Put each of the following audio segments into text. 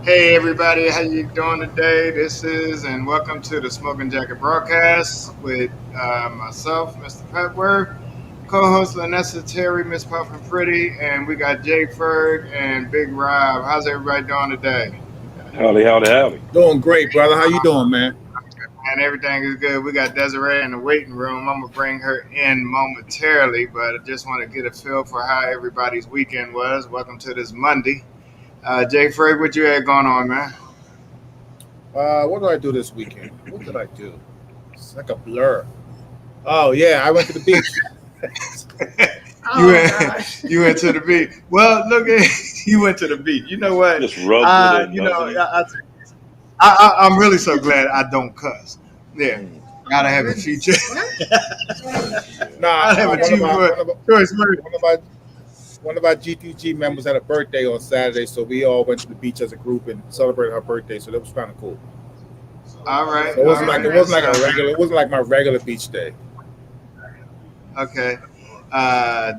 Hey everybody, how you doing today? This is and welcome to the Smoking Jacket broadcast with myself, Mr. Petworth, co-host Lenessa, Terry, Miss Puffin Pretty, and we got Jay Ferg and Big Rob. How's everybody doing today? Howdy, howdy, howdy. Doing great, brother. How you doing, man? And everything is good. We got Desiree in the waiting room. I'm gonna bring her in momentarily, but I just want to get a feel for how everybody's weekend was. Welcome to this Monday. Jay Ferg, what you had going on, man? What did I do this weekend? What did I do? It's like a blur. Oh yeah, I went to the beach. You Oh went, gosh. you went to the beach. Well, look at you went to the beach. You know what? Just rubs it in, doesn't he? I'm really so glad I don't cuss. Yeah, Mm. gotta Oh have a goodness. feature. What? Nah, Gotta have a one of few my more choice words. one of our GTG members had a birthday on Saturday, so we all went to the beach as a group and celebrated her birthday. So that was kind of cool. All right, So it all wasn't like right. it That wasn't like a sounds regular. It wasn't like my regular beach day. okay.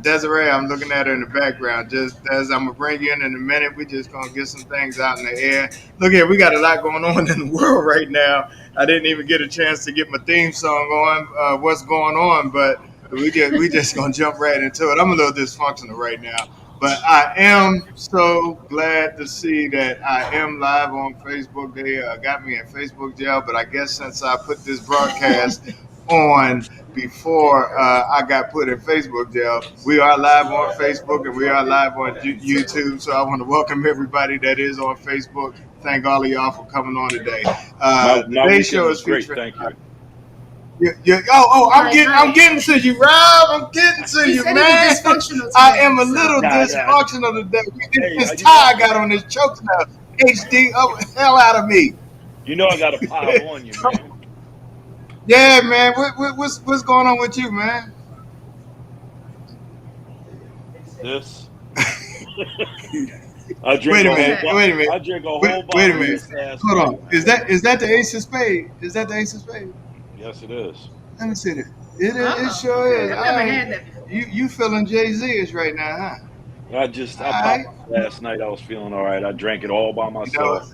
Desiree, I'm looking at her in the background. Just as I'm gonna bring you in a minute, we just gonna get some things out in the air. Look here, we got a lot going on in the world right now. I didn't even get a chance to get my theme song on. What's going on? But we just gonna jump right into it. I'm a little dysfunctional right now, but I am so glad to see that I am live on Facebook. They got me in Facebook jail, but I guess since I put this broadcast on before I got put in Facebook jail. We are live on Facebook and we are live on YouTube. So I want to welcome everybody that is on Facebook. Thank all of y'all for coming on today. My Today's weekend show was is great, featuring. thank you. I'm getting to you, Rob. I'm getting to He you, said he was man. dysfunctional I today. am a So little Nah. dysfunctional today. Hey, This you tie know, I got on this choke now. HD, oh hell out of me. I got to pile on you, man. Yeah, man. What's going on with you, man? This, I drink Wait a a what's whole minute. that? bottle. Wait a minute. I drank a Wait, whole wait a bottle of minute. this last Hold night, on. Is man. that the Ace of Spades? Is that the Ace of Spades? Yes, it is. Let me see that. It Oh, sure okay. is. I've All never right. had that before. You feeling Jay-Z-ish right now, huh? I All right. popped it last night. I was feeling all right. I drank it all by You know myself.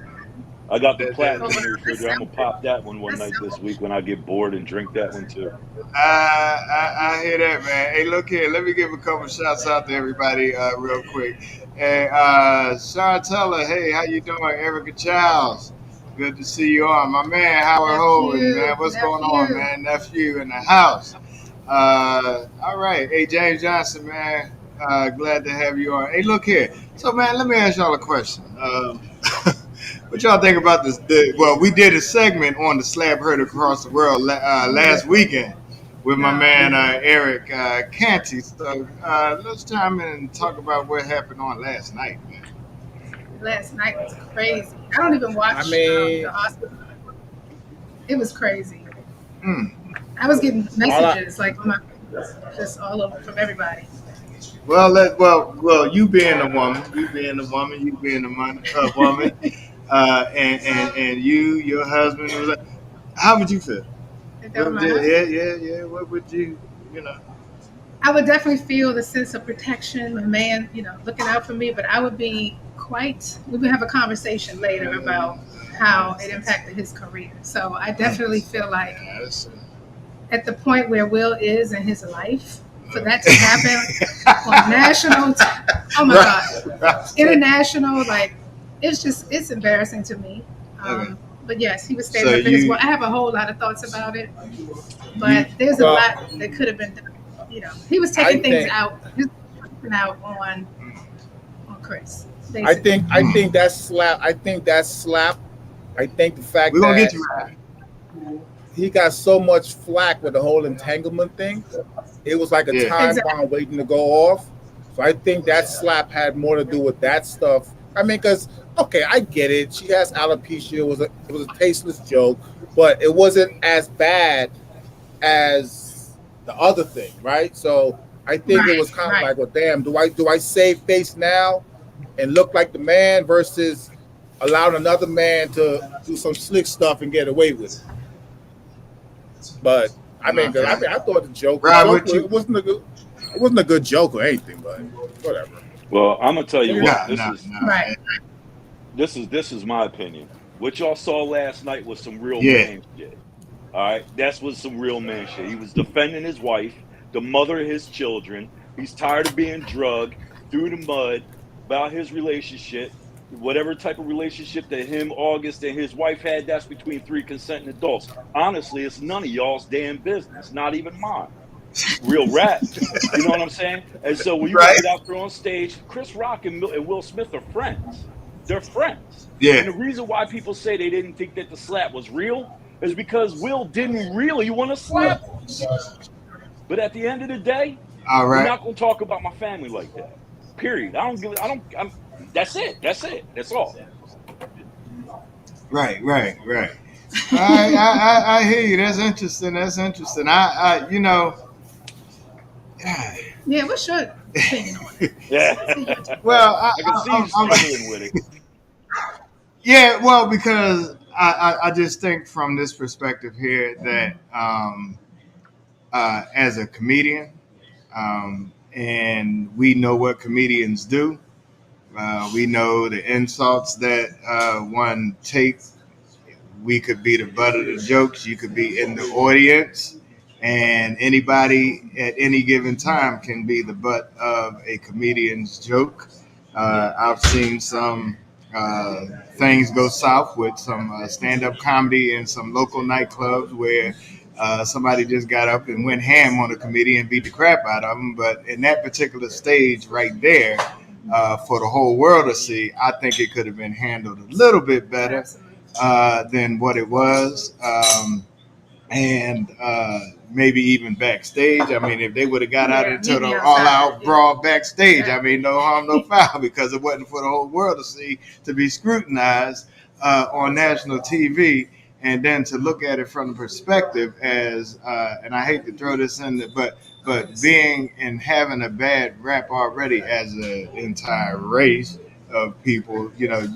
I got the Oh platinum wow, in the that refrigerator. I'm gonna sounds pop that one that night sounds this week when I get bored and drink that one too. I hear that, man. Hey, look here. Let me give a couple shouts out to everybody real quick. Hey, Sean Teller. Hey, how you doing? Erica Childs. Good to see you on. My man, Howard Holden, man. What's going on, nephew. man? Nephew in the house. All right. Hey, James Johnson, man. Glad to have you on. Hey, look here. So, man, let me ask y'all a question. What y'all think about this? Well, we did a segment on the slab herd across the world last weekend with my man Eric Canty. So let's chime in and talk about what happened on last night, man. Last night was crazy. I don't even I watch the mean, Oscars. It was crazy. Hmm. I was getting all I messages like on my just all over from everybody. Well, you being a woman, you being a woman, and your husband was. How would you feel? If that What was would my you, husband, yeah. What would you, you know? I would definitely feel the sense of protection, a man, looking out for me. But I would be quite. We would have a conversation later about how it impacted his career. So I definitely feel like Yeah, that's, at the point where Will is in his life, for that to happen on national, oh my God, right. international, like it's embarrassing to me. Okay. But yes, he was So standing up for his. you Well, I have a whole lot of thoughts about it, you but there's a well, lot that could have been done. He was I taking things think out, he was taking out on Chris, I basically. think I think that slap. I think that slap. I think the fact we're gonna get that you right. he got so much flack with the whole entanglement thing. It was like a Yeah. time Exactly. bomb waiting to go off. So I think that slap had more to do with that stuff. I mean, because okay, I get it. She has alopecia. It was a tasteless joke, but it wasn't as bad as the other thing, right? So I think it Right, was kind of right. like, well, damn, do I save face now and look like the man versus allowing another man to do some slick stuff and get away with it? But I mean, 'cause Okay. I thought the joke, the Rob, joke, what it you? wasn't a good joke or anything, but whatever. Well, I'm gonna tell you It was what. Nah, This nah, is nah. right. this is my opinion. What y'all saw last night was some real Yeah. man shit. All right, that's was some real man shit. He was defending his wife, the mother of his children. He's tired of being drugged through the mud about his relationship, whatever type of relationship that him, August, and his wife had. That's between three consenting adults. Honestly, it's none of y'all's damn business, not even mine. Real rap. You know what I'm saying? And so when you got Right. it out there on stage, Chris Rock and Will Smith are friends. They're friends. Yeah. And the reason why people say they didn't think that the slap was real is because Will didn't really want to slap him. But at the end of the day, All we're right. not going to talk about my family like that. Period. That's it. That's all. Right. I hear you. That's interesting. I you know. Yeah, what's your opinion on it? Yeah. Well, I can see you struggling with it. Yeah, well, because I just think from this perspective here that as a comedian, and we know what comedians do. We know the insults that one takes. We could be the butt of the jokes. You could be in the audience, and anybody at any given time can be the butt of a comedian's joke. I've seen some things go south with some stand-up comedy in some local nightclubs where somebody just got up and went ham on a comedian and beat the crap out of them. But in that particular stage right there, for the whole world to see, I think it could have been handled a little bit better than what it was. And maybe even backstage. I mean, if they would have got out into the all-out brawl backstage, I mean, no harm, no foul, because it wasn't for the whole world to see, to be scrutinized on national TV, and then to look at it from the perspective as, and I hate to throw this in there, but being and having a bad rap already as an entire race of people, you know,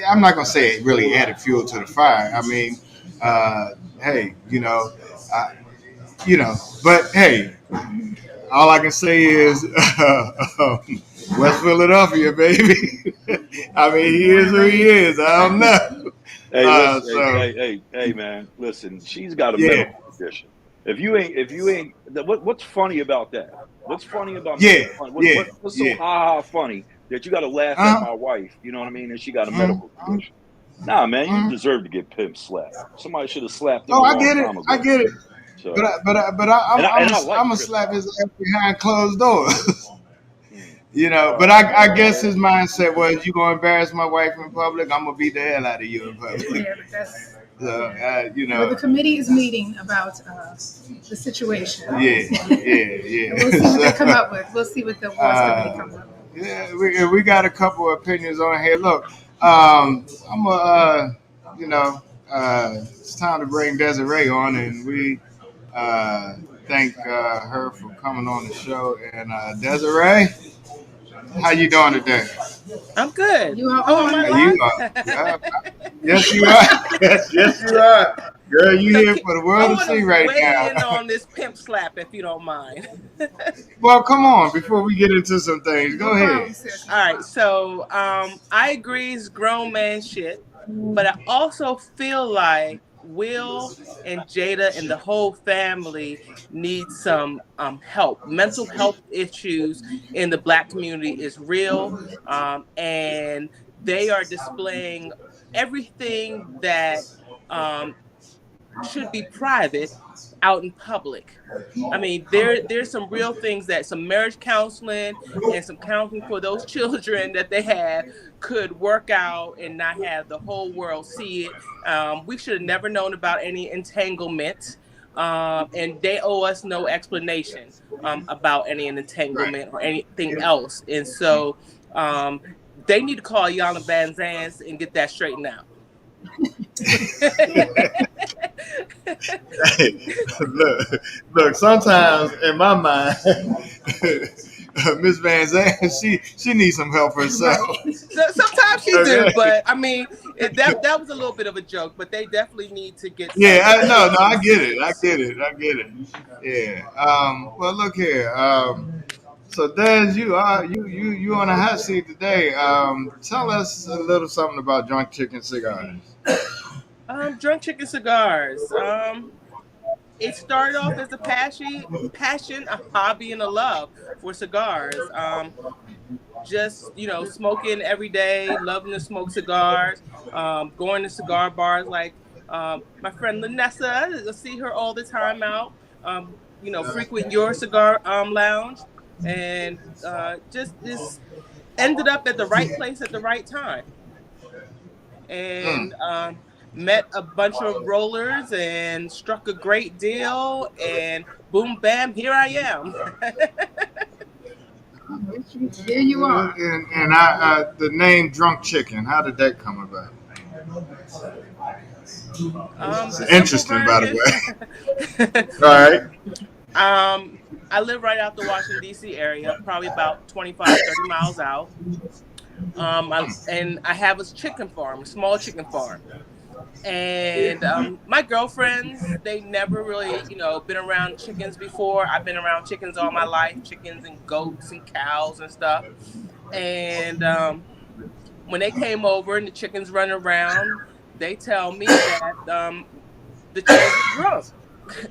I'm not gonna say it really added fuel to the fire. I mean, hey, I, but hey, all I can say is West Philadelphia, baby. I mean, he is who he is. I don't know. Hey, listen, So hey, man, listen. She's got a yeah, medical condition. If you ain't, what's funny about that? What's funny about yeah, making fun? yeah, What's so yeah. ha ha funny that you got to laugh at Uh-huh. my wife? You know what I mean? And she got a medical Uh-huh. condition. Nah, man, you Uh-huh. deserve to get pimp slapped. Somebody should have slapped him Oh, a I long get it. time I ago. get it. So, I'm and I like gonna Chris slap Rock. his ass behind closed doors. All But right. I guess his mindset was, you gonna embarrass my wife in public, I'm gonna beat the hell out of you in public. Yeah, but that's So, Well, the committee is meeting about the situation. yeah. And we'll see what they come up with. We'll see what the awards committee comes up with. Yeah, we got a couple of opinions on here. Look, I'm a, it's time to bring Desiree on, and we thank her for coming on the show. And Desiree, how you doing today? I'm good. You are Oh, on. am I You live? are. Yes, you are. Yes, you are. Girl, you So here for the world I to want see to right weigh now. in on this pimp slap, if you don't mind. Well, come on, before we get into some things, go No problem, ahead. sis. All right. So I agree it's grown man shit, but I also feel like Will and Jada and the whole family need some help. Mental health issues in the Black community is real, and they are displaying everything that um, should be private out in public. I mean, there's some real things that some marriage counseling and some counseling for those children that they have could work out and not have the whole world see it. We should have never known about any entanglement, and they owe us no explanation about any Right. entanglement or anything else. And so they need to call Yana Van Zans and get that straightened out. Hey, look. Sometimes in my mind, Miss Van Zandt, she needs some help herself. Right. So, sometimes she do, Okay. but I mean, that was a little bit of a joke. But they definitely need to get Yeah, some no, I attention. get it. Yeah. Well, look here. So Des, you on a hot seat today. Tell us a little something about Drunk Chicken Cigars. Drunk chicken cigars. It started off as a passion, a hobby, and a love for cigars. Just smoking every day, loving to smoke cigars. Going to cigar bars like my friend Lenessa. I see her all the time out. Frequent your cigar lounge, and just ended up at the right place at the right time. Mm. and met a bunch of rollers and struck a great deal. And boom, bam, here I am. Here you are. And the name Drunk Chicken, how did that come about? The It's simple interesting, by the version. way. All right. I live right out the Washington D.C. area, probably about 25, 30 miles out. And I have a chicken farm, a small chicken farm. And my girlfriends, they never really, been around chickens before. I've been around chickens all my life, chickens and goats and cows and stuff. And when they came over and the chickens run around, they tell me that the chickens are drunk.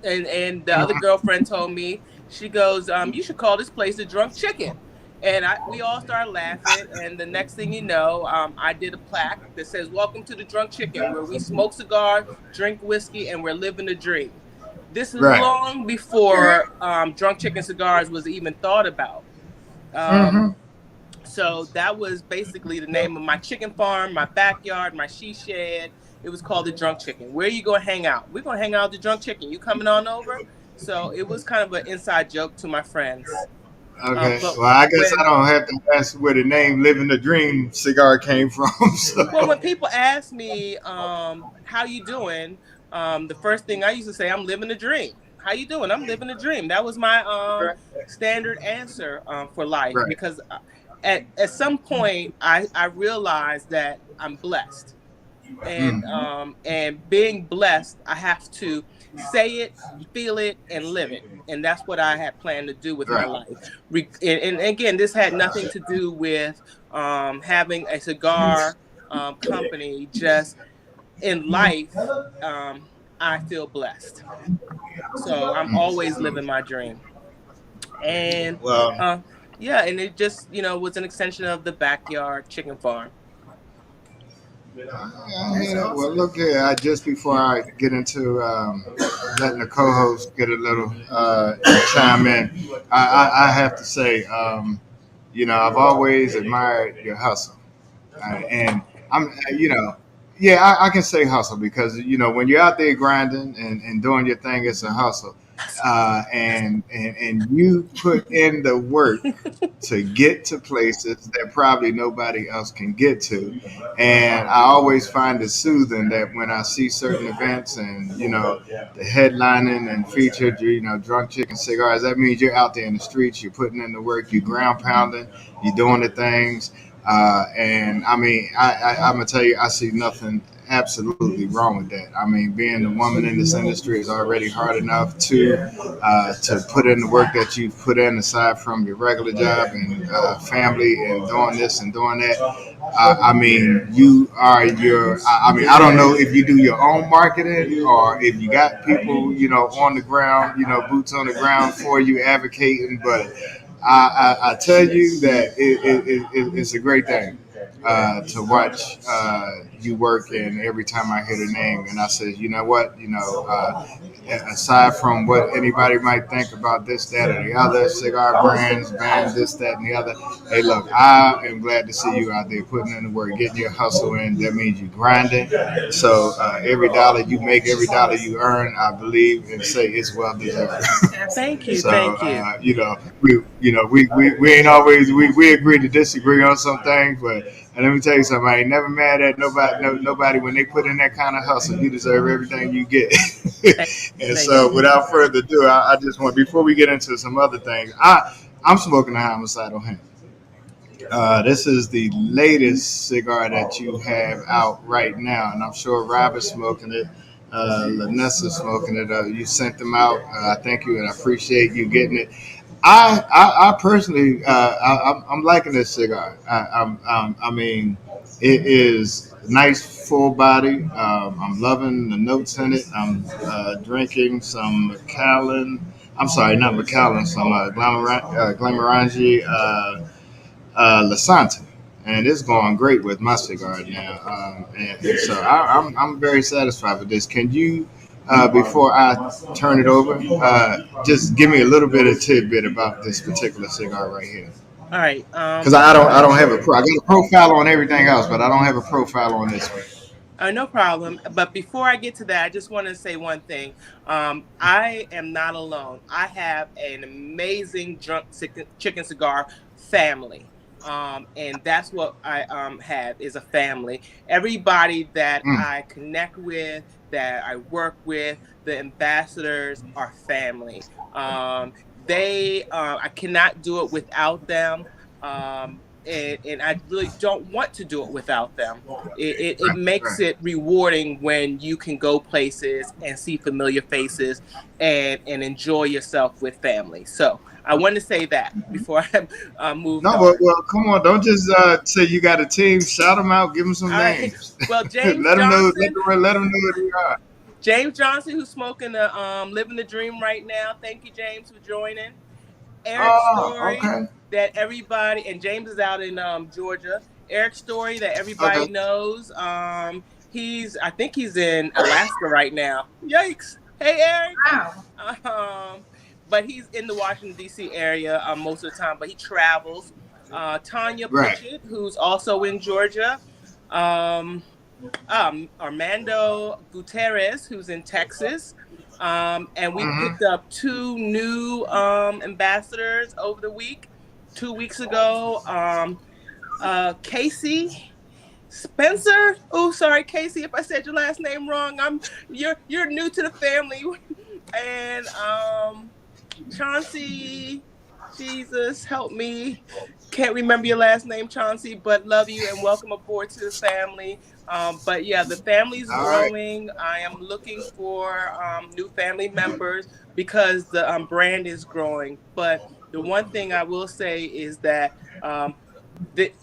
And the other girlfriend told me, she goes, you should call this place the Drunk Chicken. And we all started laughing. And the next thing you know, I did a plaque that says, "Welcome to the Drunk Chicken, where we smoke cigars, drink whiskey, and we're living the dream." This is Right. long before Drunk Chicken Cigars was even thought about. Mm-hmm. So that was basically the name of my chicken farm, my backyard, my she shed. It was called the Drunk Chicken. Where are you going to hang out? We're going to hang out at the Drunk Chicken. You coming on over? So it was kind of an inside joke to my friends. Okay. But Well, I guess I don't have to ask where the name "Living the Dream" cigar came from. So. Well, when people ask me, how you doing? The first thing I used to say, I'm living the dream. How you doing? I'm living the dream. That was my standard answer for life, Right. because at some point I realized that I'm blessed. And being blessed, I have to say it, feel it, and live it. And that's what I had planned to do with my life. And again, this had nothing to do with having a cigar company. Just in life, I feel blessed. So I'm always living my dream. And Well, yeah, and it just was an extension of the backyard chicken farm. yeah, well, look here. Just before I get into letting the co-host get a little chime in, I have to say, I've always admired your hustle, and yeah, I can say hustle because when you're out there grinding and doing your thing, it's a hustle, and you put in the work to get to places that probably nobody else can get to. And I always find it soothing that when I see certain events and, the headlining and featured, Drunk Chicken Cigars, that means you're out there in the streets, you're putting in the work, you're ground pounding, you're doing the things. And I mean, I'm going to tell you, I see nothing absolutely wrong with that. I mean, being a woman in this industry is already hard enough to put in the work that you've put in aside from your regular job and family and doing this and doing that. I mean, you are I mean, I don't know if you do your own marketing or if you got people, on the ground, boots on the ground for you advocating, but I tell you that it's a great thing to watch you work, and every time I hear the name, and I said, you know what, aside from what anybody might think about this, that, or the other, cigar brands, this, that, and the other, hey, look, I am glad to see you out there putting in the work, getting your hustle in. That means you grinding. So every dollar you make, every dollar you earn, I believe and say it's well deserved. Thank you, So, thank you. we ain't always we agree to disagree on some things, but and let me tell you something, I ain't never mad at nobody when they put in that kind of hustle. You deserve everything you get. And so, without further ado, I just want, before we get into some other things, I'm smoking a homicidal hemp. This is the latest cigar that you have out right now, and I'm sure Rob is smoking it. Lenessa smoking it. You sent them out. I thank you, and I appreciate you getting it. I personally, I'm liking this cigar. I mean, it is nice, full body. I'm loving the notes in it. I'm drinking some Macallan. I'm sorry, not Macallan. Some Glamorangi Lasante. And it's going great with my cigar now. And so I'm very satisfied with this. Can you, before I turn it over, just give me a little bit of tidbit about this particular cigar right here? All right. Because I don't have I got a profile on everything else, but I don't have a profile on this one. No problem. But before I get to that, I just want to say one thing. I am not alone. I have an amazing drunk chicken cigar family. And that's what I have is a family. Everybody that Mm, I connect with, that I work with, the ambassadors are family. I cannot do it without them. And I really don't want to do it without them. It right, makes right. it rewarding when you can go places and see familiar faces and enjoy yourself with family. So I want to say that before I moved No, on. well, come on. Don't just say you got a team. Shout them out. Give them some All right. names. Well, let them know. Let them know who they are. James Johnson, who's smoking the living the dream right now. Thank you, James, for joining. Eric Oh, Story, okay. that everybody, and James is out in Georgia. Eric Story, that everybody Okay. knows. I think he's in Alaska right now. Yikes! Hey, Eric. Wow. But he's in the Washington D.C. area most of the time, but he travels. Tanya Right. Pritchett, who's also in Georgia. Um, Armando Gutierrez, who's in Texas. And we Mm-hmm. picked up two new ambassadors over the week. 2 weeks ago, Casey Spencer. Oh, sorry, Casey, if I said your last name wrong. You're new to the family. And Chauncey, Jesus, help me. Can't remember your last name, Chauncey, but love you and welcome aboard to the family. But yeah, the family's All right. growing. I am looking for new family members because the brand is growing. But the one thing I will say is that that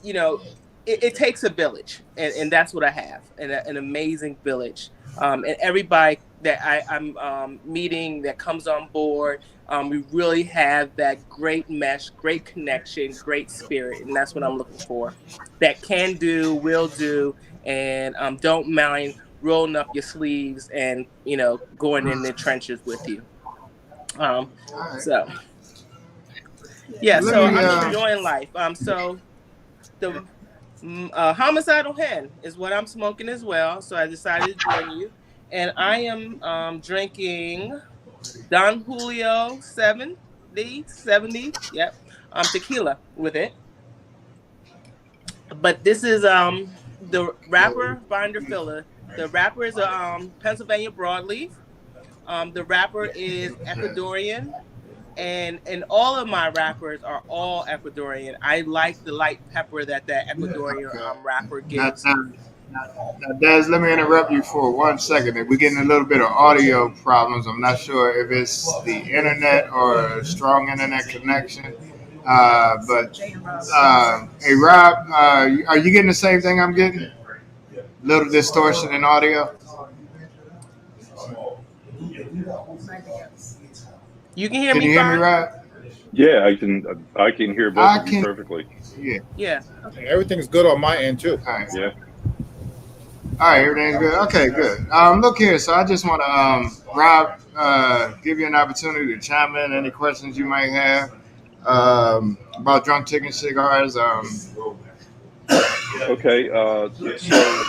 it takes a village, and that's what I have, an amazing village. And everybody that I'm meeting that comes on board, we really have that great mesh, great connection, great spirit, and that's what I'm looking for. That can do, will do, and don't mind rolling up your sleeves and going in the trenches with you. Um, All right. so yeah, Let so me. I'm enjoying life. So the homicidal hen is what I'm smoking as well. So I decided to join you, and I am drinking Don Julio 70. Yep, tequila with it. But this is the wrapper binder filler. The wrapper is a Pennsylvania broadleaf. The wrapper is Ecuadorian, and all of my wrappers are all Ecuadorian. I like the light pepper that Ecuadorian Okay. wrapper Now, gives. now, Des, let me interrupt you for 1 second. We're getting a little bit of audio problems. I'm not sure if it's the internet or a strong internet connection. But hey, Rob, are you getting the same thing I'm getting? Little distortion in audio. You can hear Can me you hear me, fine? Rob? Yeah, I can hear both I of you can. perfectly. Yeah. Yeah. Everything's good on my end too. All right. Yeah. All right, everything's good. Okay, good. Look here. So I just want to, Rob, give you an opportunity to chime in any questions you might have about drunk chicken cigars. Okay. So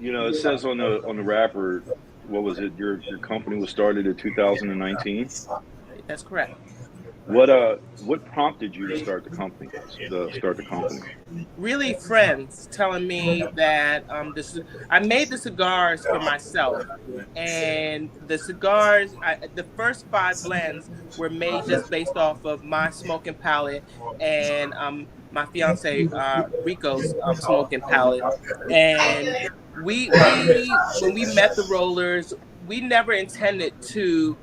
it says on the wrapper, what was it? Your company was started in 2019. That's correct. What prompted you to start the company? Really, friends telling me that I made the cigars for myself, and the first five blends were made just based off of my smoking palette and my fiance Rico's smoking palette, and we when we met the rollers, we never intended to.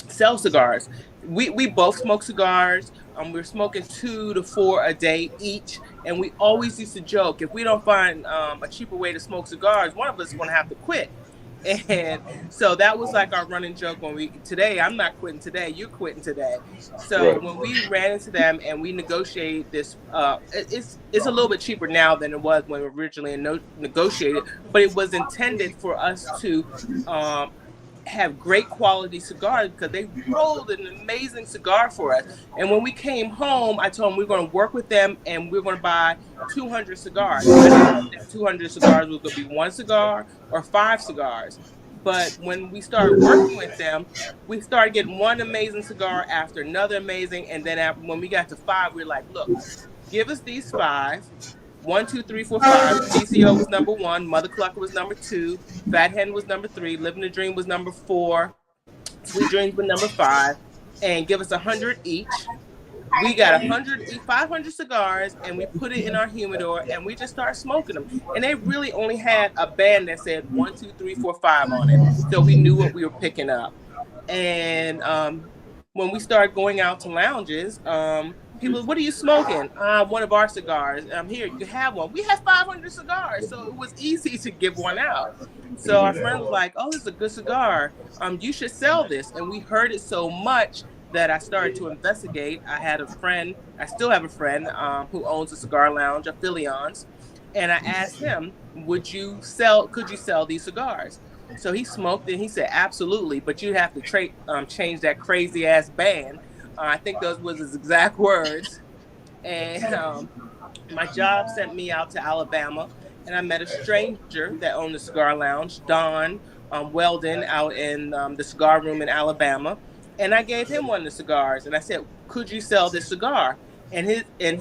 Sell cigars. We both smoke cigars. We're smoking 2 to 4 a day each, and we always used to joke if we don't find a cheaper way to smoke cigars, one of us is going to have to quit. And so that was like our running joke today. I'm not quitting today. You're quitting today. So Right. when we ran into them and we negotiated this, it's a little bit cheaper now than it was when we originally negotiated, but it was intended for us to have great quality cigars because they rolled an amazing cigar for us. And when we came home, I told them we were going to work with them and we were going to buy 200 cigars. I didn't know if that 200 cigars was going to be one cigar or 5 cigars. But when we started working with them, we started getting one amazing cigar after another amazing. And then when we got to 5, we were like, look, give us these 5. 1, 2, 3, 4, 5. TCO was number 1. Mother Clucker was number 2. Fat Hen was number 3. Living the Dream was number 4. Sweet Dreams was number 5. And give us 100 each. We got 500 cigars, and we put it in our humidor, and we just started smoking them. And they really only had a band that said 1, 2, 3, 4, 5 on it, so we knew what we were picking up. And when we started going out to lounges, people, what are you smoking? One of our cigars. Here, you have one. We had 500 cigars, so it was easy to give one out. So our friend was like, "Oh, this is a good cigar. You should sell this." And we heard it so much that I started to investigate. I had a friend, I still have a friend who owns a cigar lounge, Affilions, and I asked him, could you sell these cigars? So he smoked and he said, absolutely, but you have to change that crazy ass band. I think those was his exact words. And my job sent me out to Alabama, and I met a stranger that owned the cigar lounge, Don Weldon, out in the cigar room in Alabama. And I gave him one of the cigars, and I said, could you sell this cigar? And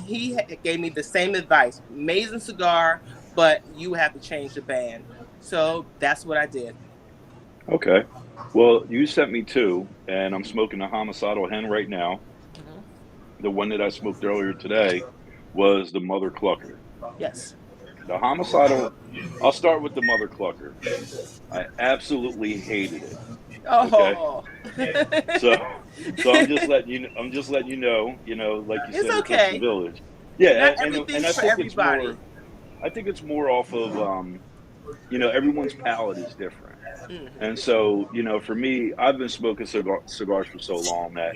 he gave me the same advice. Amazing cigar, but you have to change the band. So that's what I did. Okay. Well, you sent me 2, and I'm smoking a homicidal hen right now. Mm-hmm. The one that I smoked earlier today was the Mother Clucker. Yes. The homicidal, I'll start with the Mother Clucker. I absolutely hated it. Oh. Okay? So I'm just letting you know, like you said, it's okay. The village. Yeah, Not and everything's I for think everybody. I think it's more off of everyone's palate is different. Mm-hmm. And so, for me, I've been smoking cigars for so long that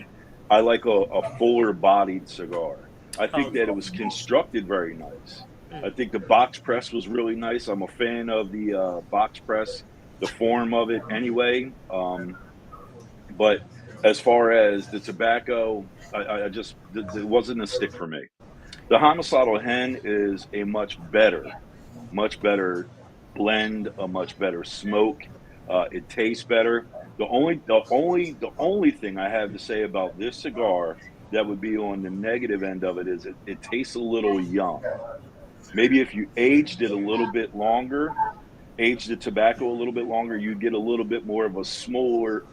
I like a fuller bodied cigar. I think that it was constructed very nice. Mm-hmm. I think the box press was really nice. I'm a fan of the box press, the form of it anyway. But as far as the tobacco, I just, it wasn't a stick for me. The homicidal hen is a much better blend, a much better smoke. It tastes better. The only thing I have to say about this cigar that would be on the negative end of it is it tastes a little young. Maybe if you aged it a little bit longer, aged the tobacco a little bit longer, you'd get a little bit more of a smoother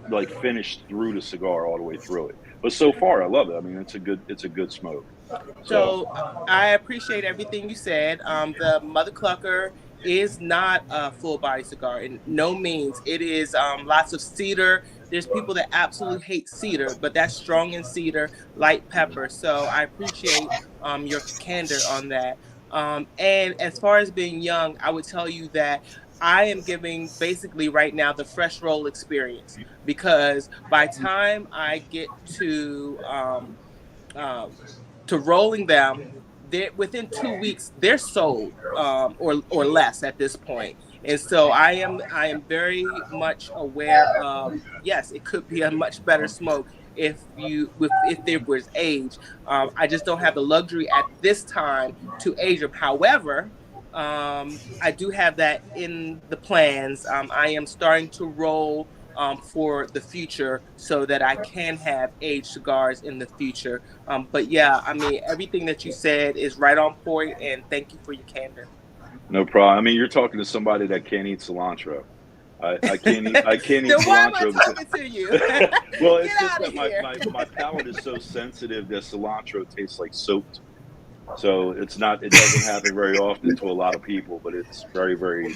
like finish through the cigar all the way through it. But so far, I love it. I mean, it's a good smoke. So I appreciate everything you said. The Mother Clucker is not a full body cigar in no means. It is lots of cedar. There's people that absolutely hate cedar, but that's strong in cedar, light pepper. So I appreciate your candor on that. And as far as being young, I would tell you that I am giving basically right now the fresh roll experience, because by time I get to rolling them, within 2 weeks they're sold, or less at this point. And so I am very much aware of, yes, it could be a much better smoke if there was age. I just don't have the luxury at this time to age them. However, I do have that in the plans. I am starting to roll for the future so that I can have aged cigars in the future. But yeah, I mean, everything that you said is right on point, and thank you for your candor. No problem. I mean, you're talking to somebody that can't eat cilantro. I can't eat Then why am I cilantro. talking to you? Well, it's Get just out of that here. my palate is so sensitive that cilantro tastes like soap to me. So it doesn't happen very often to a lot of people, but it's very, very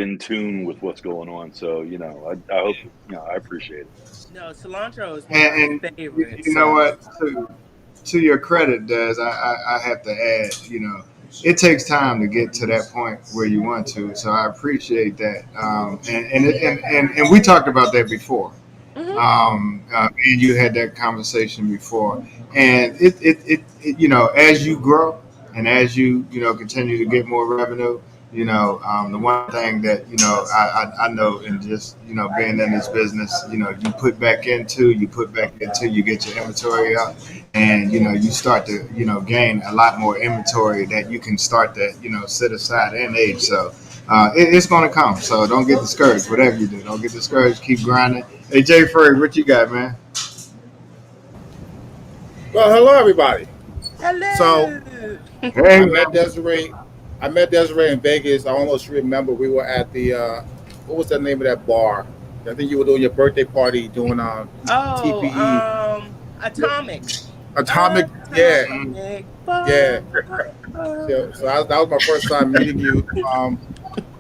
in tune with what's going on. So, I hope, I appreciate it. No, cilantro is one of And my favorites. you know what? To your credit, Des, I have to add, it takes time to get to that point where you want to. So I appreciate that. And we talked about that before. Mm-hmm. And you had that conversation before. And it as you grow and as you continue to get more revenue, The one thing that I know, and just being in this business, you put back into, you get your inventory up, and you start to gain a lot more inventory that you can start to set aside and age. So it's going to come. So don't get discouraged. Whatever you do, don't get discouraged. Keep grinding. Hey, Jay Ferg, what you got, man? Well, hello everybody. So Hello. Hey, I met Desiree. I met Desiree in Vegas. I almost remember we were at the what was the name of that bar? I think you were doing your birthday party doing TPE. Atomic. Atomic, yeah, Atomic yeah. bomb. So that was my first time meeting you.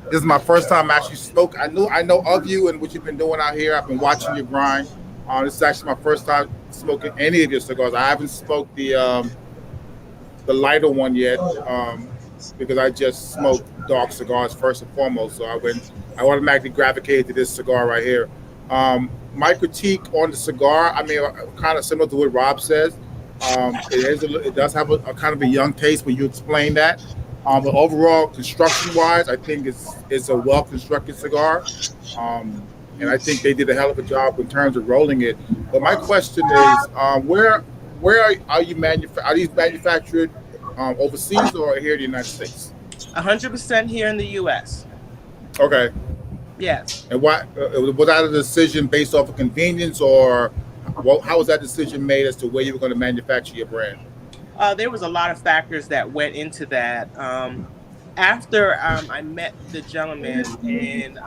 This is my first time actually smoke. I know of you and what you've been doing out here. I've been watching your grind. This is actually my first time smoking any of your cigars. I haven't smoked the lighter one yet, because I just smoke dark cigars first and foremost. So I automatically gravitated to this cigar right here. My critique on the cigar, I mean, kind of similar to what Rob says. It does have a kind of a young taste, but you explain that. But overall, construction-wise, I think it's a well-constructed cigar, and I think they did a hell of a job in terms of rolling it. But my question is, where are you are these manufactured overseas or here in the United States? 100% here in the U.S. Okay. Yes. And why was that a decision based off of convenience, or how was that decision made as to where you were going to manufacture your brand? There was a lot of factors that went into that. After I met the gentleman and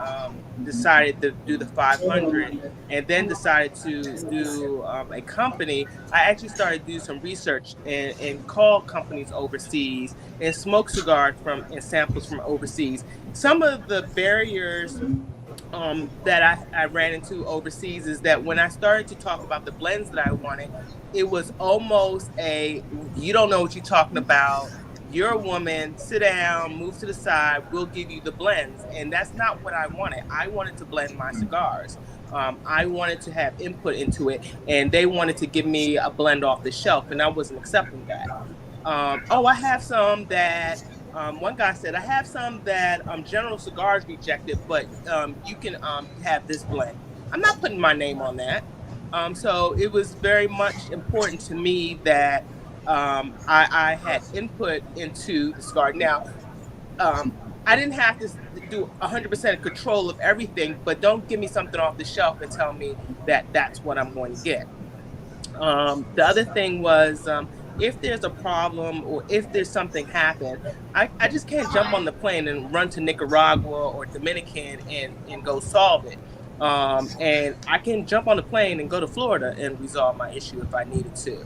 decided to do the 500 and then decided to do a company, I actually started to do some research and call companies overseas and smoke cigars and samples from overseas. Some of the barriers that I ran into overseas is that when I started to talk about the blends that I wanted, it was almost you don't know what you're talking about. You're a woman, sit down, move to the side, we'll give you the blends. And that's not what I wanted. I wanted to blend my cigars. I wanted to have input into it, and they wanted to give me a blend off the shelf, and I wasn't accepting that. I have some that, one guy said, I have some that General Cigars rejected, but you can have this blend. I'm not putting my name on that. So it was very much important to me that I had input into the cigar. Now, I didn't have to do 100% control of everything, but don't give me something off the shelf and tell me that that's what I'm going to get. The other thing was, if there's a problem or if there's something happen, I just can't jump on the plane and run to Nicaragua or Dominican and go solve it. And I can jump on the plane and go to Florida and resolve my issue if I needed to.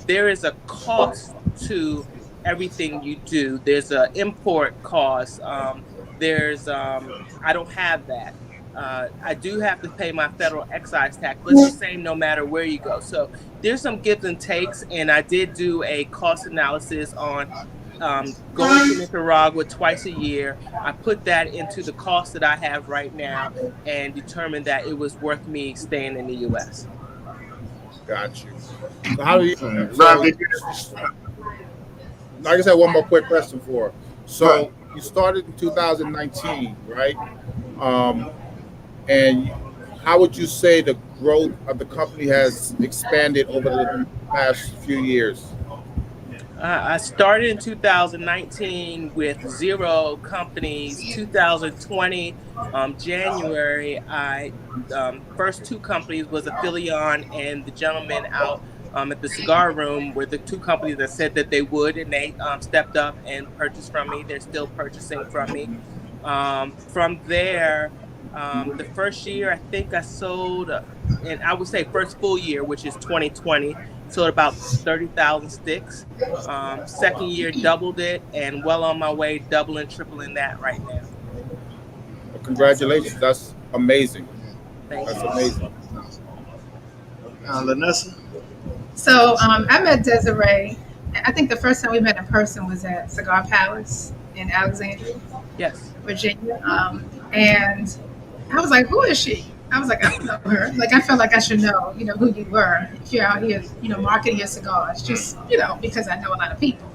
There is a cost to everything you do. There's an import cost. I don't have that. I do have to pay my federal excise tax, but it's the same no matter where you go. So there's some gives and takes, and I did do a cost analysis on going to Nicaragua twice a year. I put that into the cost that I have right now and determined that it was worth me staying in the U.S. Got you. So how do you? Rob, I just have one more quick question for her. So you started in 2019, right? And how would you say the growth of the company has expanded over the past few years? I started in 2019 with 0 companies. 2020, January, I first 2 companies was Aphelion and the gentleman out at the cigar room were the 2 companies that said that they would, and they stepped up and purchased from me. They're still purchasing from me. From there, the first year I think I sold, and I would say first full year, which is 2020, sold about 30,000 sticks. Second year doubled it, and well on my way doubling, tripling that right now. Well, congratulations, that's amazing. Thank That's you. amazing. Lenessa? So I met Desiree. I think the first time we met in person was at Cigar Palace in Alexandria, Yes. Virginia. And I was like, who is she? I was like, I don't know her. Like, I felt like I should know, who you were if you're out here, marketing your cigars, just, because I know a lot of people.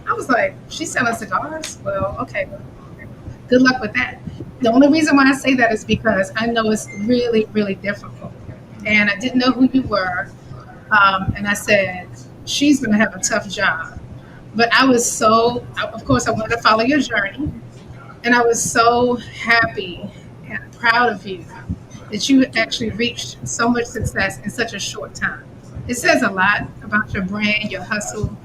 I was like, she's selling cigars? Well, okay. good luck with that. The only reason why I say that is because I know it's really, really difficult. And I didn't know who you were. And I said, she's going to have a tough job. But I was so, of course, I wanted to follow your journey. And I was so happy and proud of you that you actually reached so much success in such a short time. It says a lot about your brand, your hustle,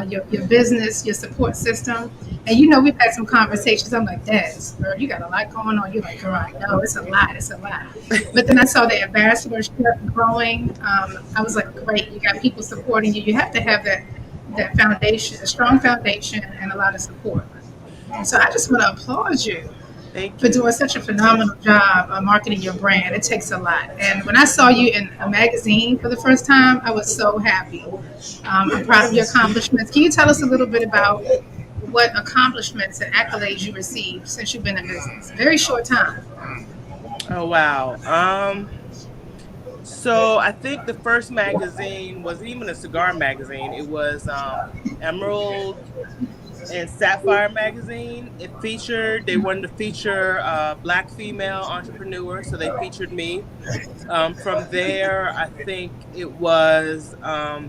your business, your support system. And you know, we've had some conversations. I'm like, Des, girl, you got a lot going on. You're like, girl, I know it's a lot. It's a lot. But then I saw the ambassadorship growing. I was like, great. You got people supporting you. You have to have that foundation, a strong foundation, and a lot of support. So I just want to applaud you Thank for you. doing such a phenomenal job marketing your brand. It takes a lot. And when I saw you in a magazine for the first time, I was so happy. I'm proud of your accomplishments. Can you tell us a little bit about what accomplishments and accolades you received since you've been in business? Very short time. Oh wow. So I think the first magazine wasn't even a cigar magazine. It was Emerald and Sapphire magazine. They wanted to feature black female entrepreneurs, so they featured me. From there, I think it was a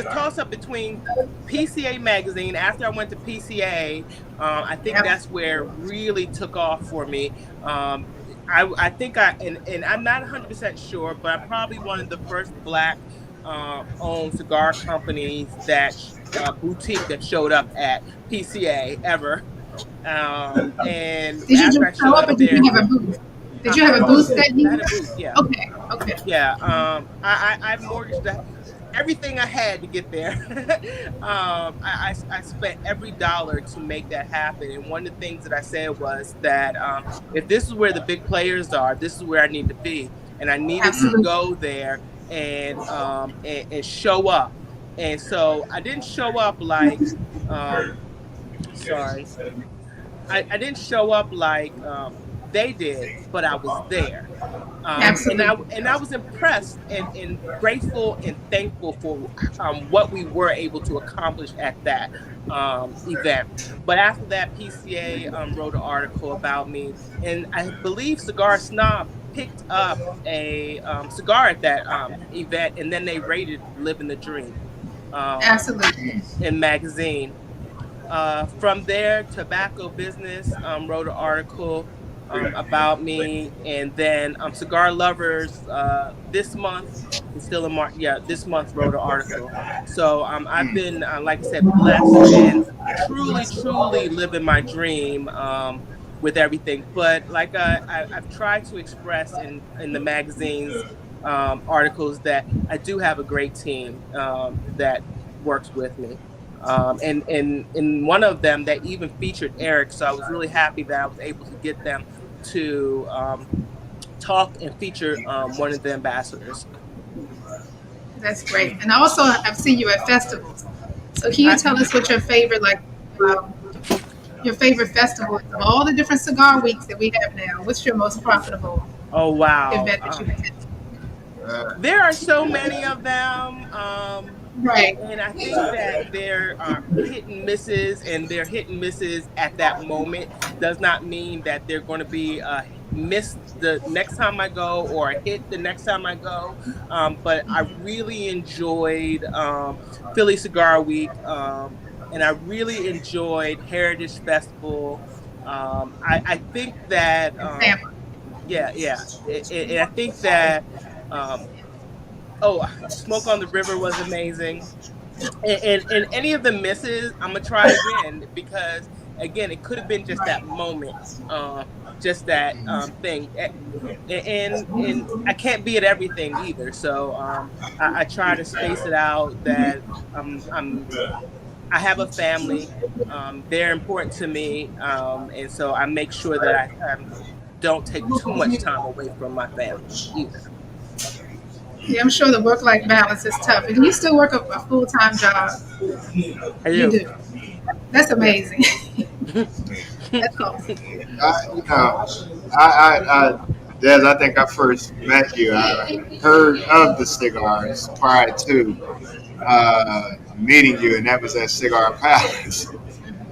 toss up between PCA magazine. After I went to PCA, I think Yep. that's where it really took off for me. I think and I'm not 100% sure, but I'm probably one of the first black owned cigar companies boutique that showed up at PCA ever. And Did you after I just show showed up or up did there, you have a booth? Did you I have had a a booth booth. that I had year? a booth, yeah. Okay, okay. Yeah, I mortgaged everything I had to get there. I spent every dollar to make that happen. And one of the things that I said was that if this is where the big players are, this is where I need to be, and I needed to Absolutely. go there and show up. And so I didn't show up like, sorry, I didn't show up like they did, but I was there. Absolutely. And I was impressed and grateful and thankful for what we were able to accomplish at that event. But after that, PCA wrote an article about me, and I believe Cigar Snob picked up a cigar at that event, and then they rated "Living the Dream" um, Absolutely. in magazine. From there, Tobacco Business wrote an article about me, and then Cigar Lovers this month is still in March. Yeah, this month wrote an article. So I've been, like I said, blessed and truly, truly living my dream with everything. But like I've tried to express in the magazine's articles that I do have a great team that works with me. And in one of them, they even featured Eric. So I was really happy that I was able to get them to talk and feature one of the ambassadors. That's great. And also, I've seen you at festivals. So can you I, tell us what um, your favorite festival is of all the different cigar weeks that we have now? What's your most profitable oh wow, event that you've attended? there are so many of them. Right. And I think that there are hit and misses, and their hit and misses at that moment does not mean that they're going to be a miss the next time I go or a hit the next time I go. But I really enjoyed Philly Cigar Week, and I really enjoyed Heritage Festival. I think that, In Tampa. yeah, yeah. And I think that, um, oh, Smoke on the River was amazing. And any of the misses, I'm gonna try again because again, it could have been just that moment, just that thing, and I can't be at everything either. So I try to space it out. That I have a family, they're important to me, and so I make sure that I don't take too much time away from my family either. Yeah, I'm sure the work-life balance is tough. And you still work a full-time job. I You do. do. That's amazing. That's awesome. Des, I think I first met you. I heard of the cigars prior to meeting you, and that was at Cigar Palace.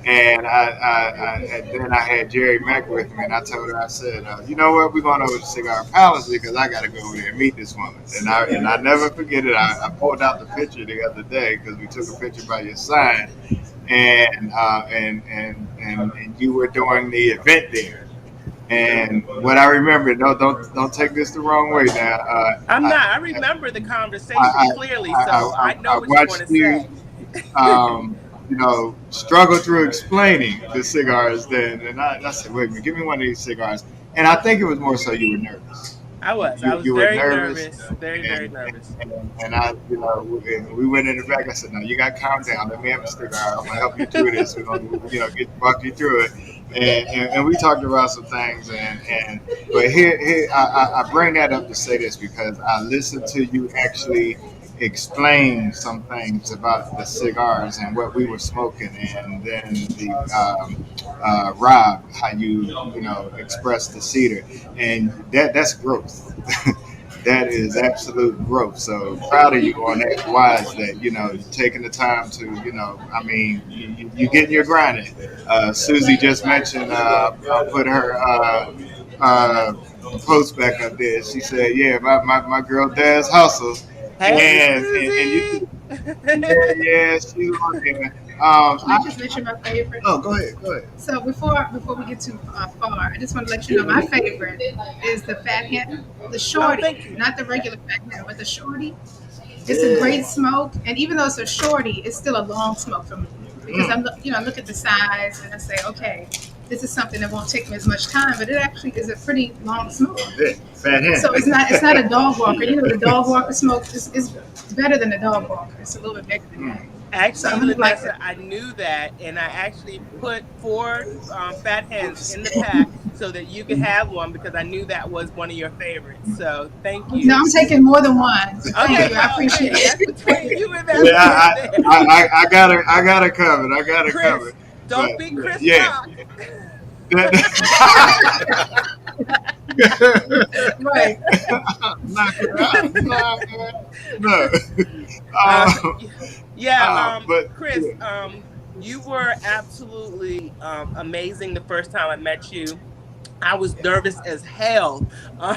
And then I had Jerry Mack with me, and I told her, I said, you know what, we're going over to Cigar Palace because I got to go over there and meet this woman. And I never forget it. I pulled out the picture the other day because we took a picture by your sign, and you were doing the event there. And what I remember, don't take this the wrong way now. I remember the conversation clearly, so I know what you're going watched to say. Struggle through explaining the cigars then. And I said, wait a minute, give me one of these cigars. And I think it was more so you were nervous. I was You were very nervous, very nervous. And we went in the back. I said, no, you got to calm down. Let me have a cigar. I'm going to help you through this. We're going to walk you through it. And we talked about some things. But here I bring that up to say this because I listened to you actually explain some things about the cigars and what we were smoking, and then the Rob, how you expressed the cedar, and that's growth. That is absolute growth. So proud of you on that. Wise that you're taking the time to you getting your grind in. Susie just mentioned put her post back up there. She said, "Yeah, my girl Daz hustles." Hey, And she's on there. Can I just mention my favorite? Oh, go ahead. So before we get too far, I just want to let you know my favorite is the Fat Hen, the shorty, not the regular Fat Hen, but the shorty. It's a great smoke, and even though it's a shorty, it's still a long smoke for me because I look at the size and I say, okay, this is something that won't take me as much time, but it actually is a pretty long smoke. Yeah, Fat Hen. So it's not a dog walker. The dog walker smoke is better than the dog walker. It's a little bit bigger than that. Actually, Lenessa, I knew that, and I actually put 4 Fat Hens in the pack so that you could have one because I knew that was one of your favorites. So thank you. No, I'm taking more than one. Okay, I appreciate it. That's between you and that. I got it covered. Chris, don't be Chris Rock. Right. Knock it out. No. But Chris, you were absolutely amazing the first time I met you. I was nervous as hell. I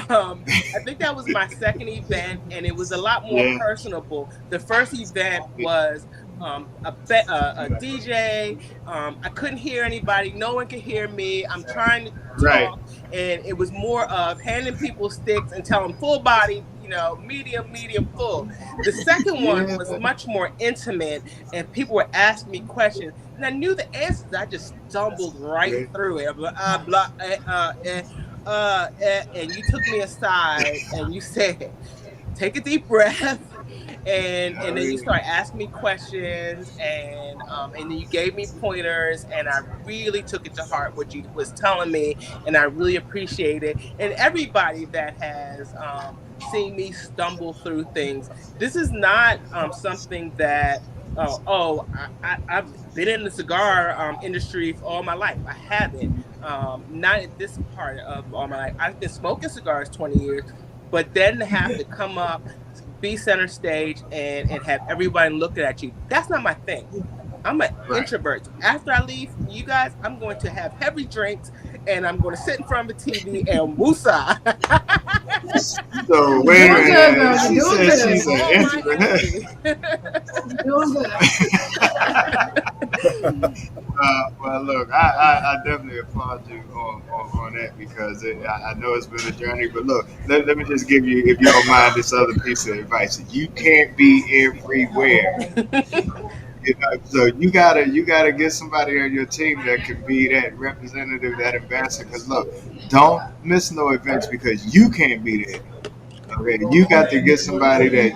think that was my second event, and it was a lot more personable. The first event was a DJ. I couldn't hear anybody. No one could hear me. I'm trying to talk, and it was more of handing people sticks and telling full body, medium, full. The second one was much more intimate, and people were asking me questions, and I knew the answers. I just stumbled right through it. And you took me aside and you said, "Take a deep breath." And then you start asking me questions, and then you gave me pointers, and I really took it to heart what you was telling me, and I really appreciate it. And everybody that has seen me stumble through things, this is not something that I've been in the cigar industry for all my life. I haven't, not at this part of all my life. I've been smoking cigars 20 years, but then to have to come up, be center stage, and have everybody looking at you, that's not my thing. I'm an introvert. After I leave you guys, I'm going to have heavy drinks, and I'm going to sit in front of the TV and woosah. So wait a minute. She said she's an introvert. Doing good. Well, look, I definitely applaud you on that because I know it's been a journey. But look, let me just give you, if you don't mind, this other piece of advice. You can't be everywhere. So you gotta get somebody on your team that can be that representative, that ambassador. Because look, don't miss no events because you can't be there. Okay, you got to get somebody that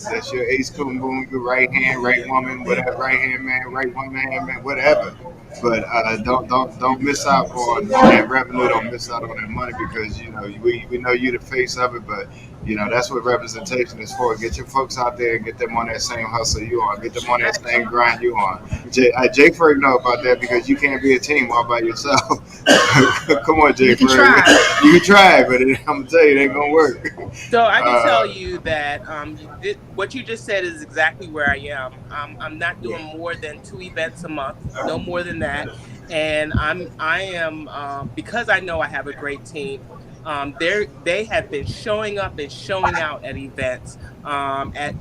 that's your ace, boom, boom, your right hand, right woman, whatever, right hand man, right woman, man, whatever. But don't miss out on that revenue. Don't miss out on that money because we know you the face of it. But That's what representation is for. Get your folks out there and get them on that same hustle you on. Get them on that same grind you on. Jay Ferg know about that because you can't be a team all by yourself. Come on, Jay You can Ferg. try. You can try, but I'm gonna tell you, it ain't gonna work. So I can tell Uh, you that what you just said is exactly where I am. I'm not yeah. doing more than 2 events a month, no more than that, and I am because I know I have a great team. They have been showing up and showing out at events. At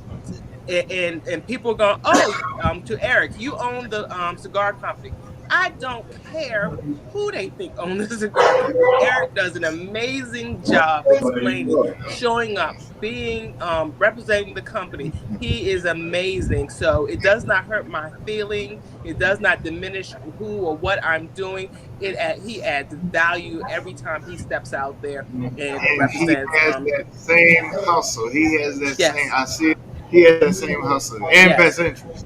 and people are going, oh, to Eric, you own the cigar company. I don't care who they think owns the cigar company. Eric does an amazing job explaining, showing up, being representing the company. He is amazing. So it does not hurt my feeling. It does not diminish who or what I'm doing. He adds value every time he steps out there and And he represents. has that same hustle. He has that same. Yes, I see it. He has that same hustle and best yes, interest.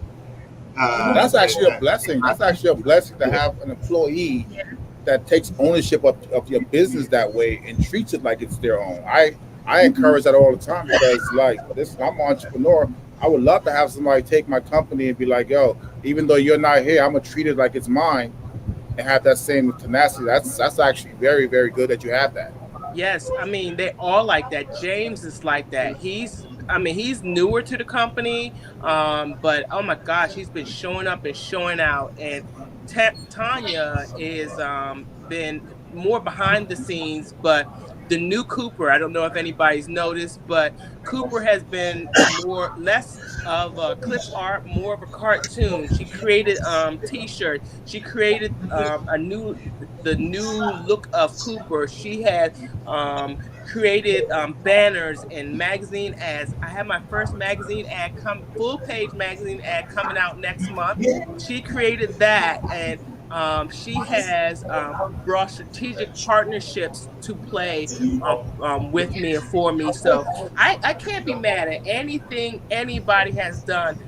That's actually a And, blessing. That's actually a blessing to have an employee that takes ownership of your business that way and treats it like it's their own. I encourage that all the time because like this, I'm an entrepreneur. I would love to have somebody take my company and be like, yo, even though you're not here, I'm gonna treat it like it's mine and have that same tenacity. That's actually very, very good that you have that. yes. I mean, they all like that. James is like that. He's newer to the company, but oh my gosh, he's been showing up and showing out. And Tanya is been more behind the scenes, but the new Cooper, I don't know if anybody's noticed, but Cooper has been less of a clip art, more of a cartoon. She created t-shirts. She created the new look of Cooper. She had created banners and magazine ads. I have my first magazine ad full page magazine ad coming out next month. She created that, and she has brought strategic partnerships to play with me and for me. So I can't be mad at anything anybody has done.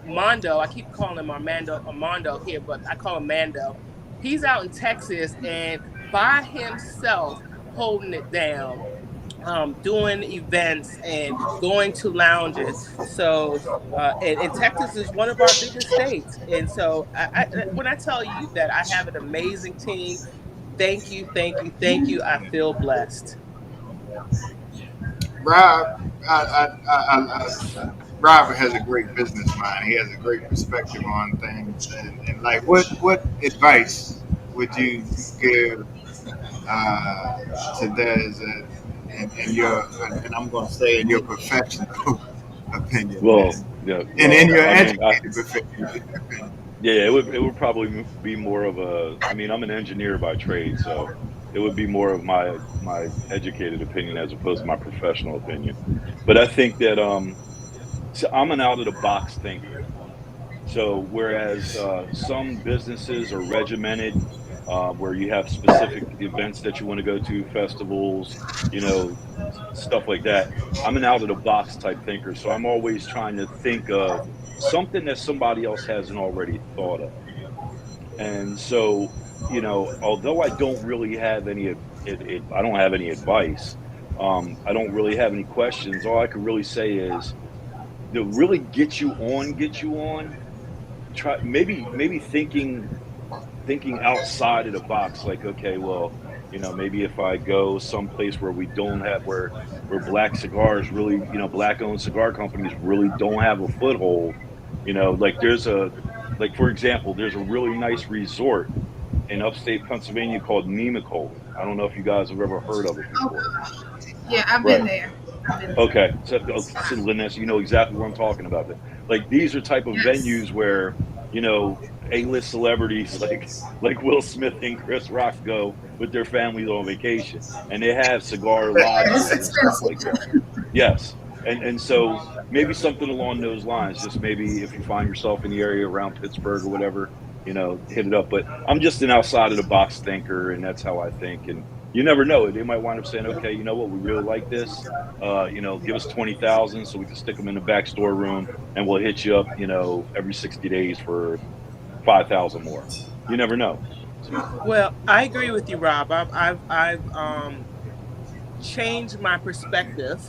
Mondo, I keep calling him Armando here, but I call him Mando. He's out in Texas and by himself holding it down, doing events and going to lounges. So, and Texas is one of our biggest states. And so, when I tell you that I have an amazing team, thank you, thank you, thank you. I feel blessed. Rob, Rob has a great business mind. He has a great perspective on things. And like, what advice would you give to Des in your, and I'm going to say in your professional opinion, Well, man, yeah, and in well, your I mean, educated opinion? yeah, it would probably be more of a. I mean, I'm an engineer by trade, so it would be more of my educated opinion as opposed to my professional opinion. But I think that so I'm an out of the box thinker. So whereas some businesses are regimented, where you have specific events that you want to go to, festivals, stuff like that. I'm an out of the box type thinker, so I'm always trying to think of something that somebody else hasn't already thought of. And so, although I don't really have I don't have any advice. I don't really have any questions. All I could really say is to really get you on, try maybe thinking outside of the box, like, okay, well, maybe if I go someplace where we don't have where black cigars really, black owned cigar companies really don't have a foothold, like like for example, there's a really nice resort in upstate Pennsylvania called Nemacolin. I don't know if you guys have ever heard of it Oh before. gosh. Yeah, I've been Right. there. I've been there. Okay. So, It's fine. Lenessa, you know exactly what I'm talking about. Like these are type of Yes. venues where, A-list celebrities like Will Smith and Chris Rock go with their families on vacation, and they have cigar And it's lodges and stuff like that. expensive. Yes. And so maybe something along those lines. Just maybe if you find yourself in the area around Pittsburgh or whatever, hit it up. But I'm just an outside of the box thinker, and that's how I think. And you never know. They might wind up saying, okay, you know what, we really like this. Give us 20,000 so we can stick them in the back storeroom, and we'll hit you up, every 60 days for 5,000 more. You never know. So, Well, I agree with you, Rob. I've changed my perspective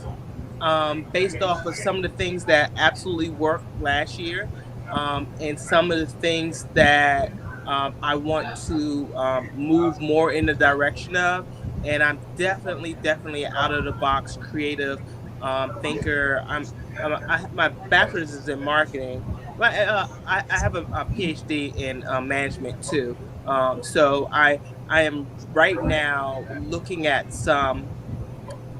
based off of some of the things that absolutely worked last year, and some of the things that I want to move more in the direction of. And I'm definitely out of the box creative thinker. My bachelor's is in marketing. I have a PhD in management too. So I am right now looking at some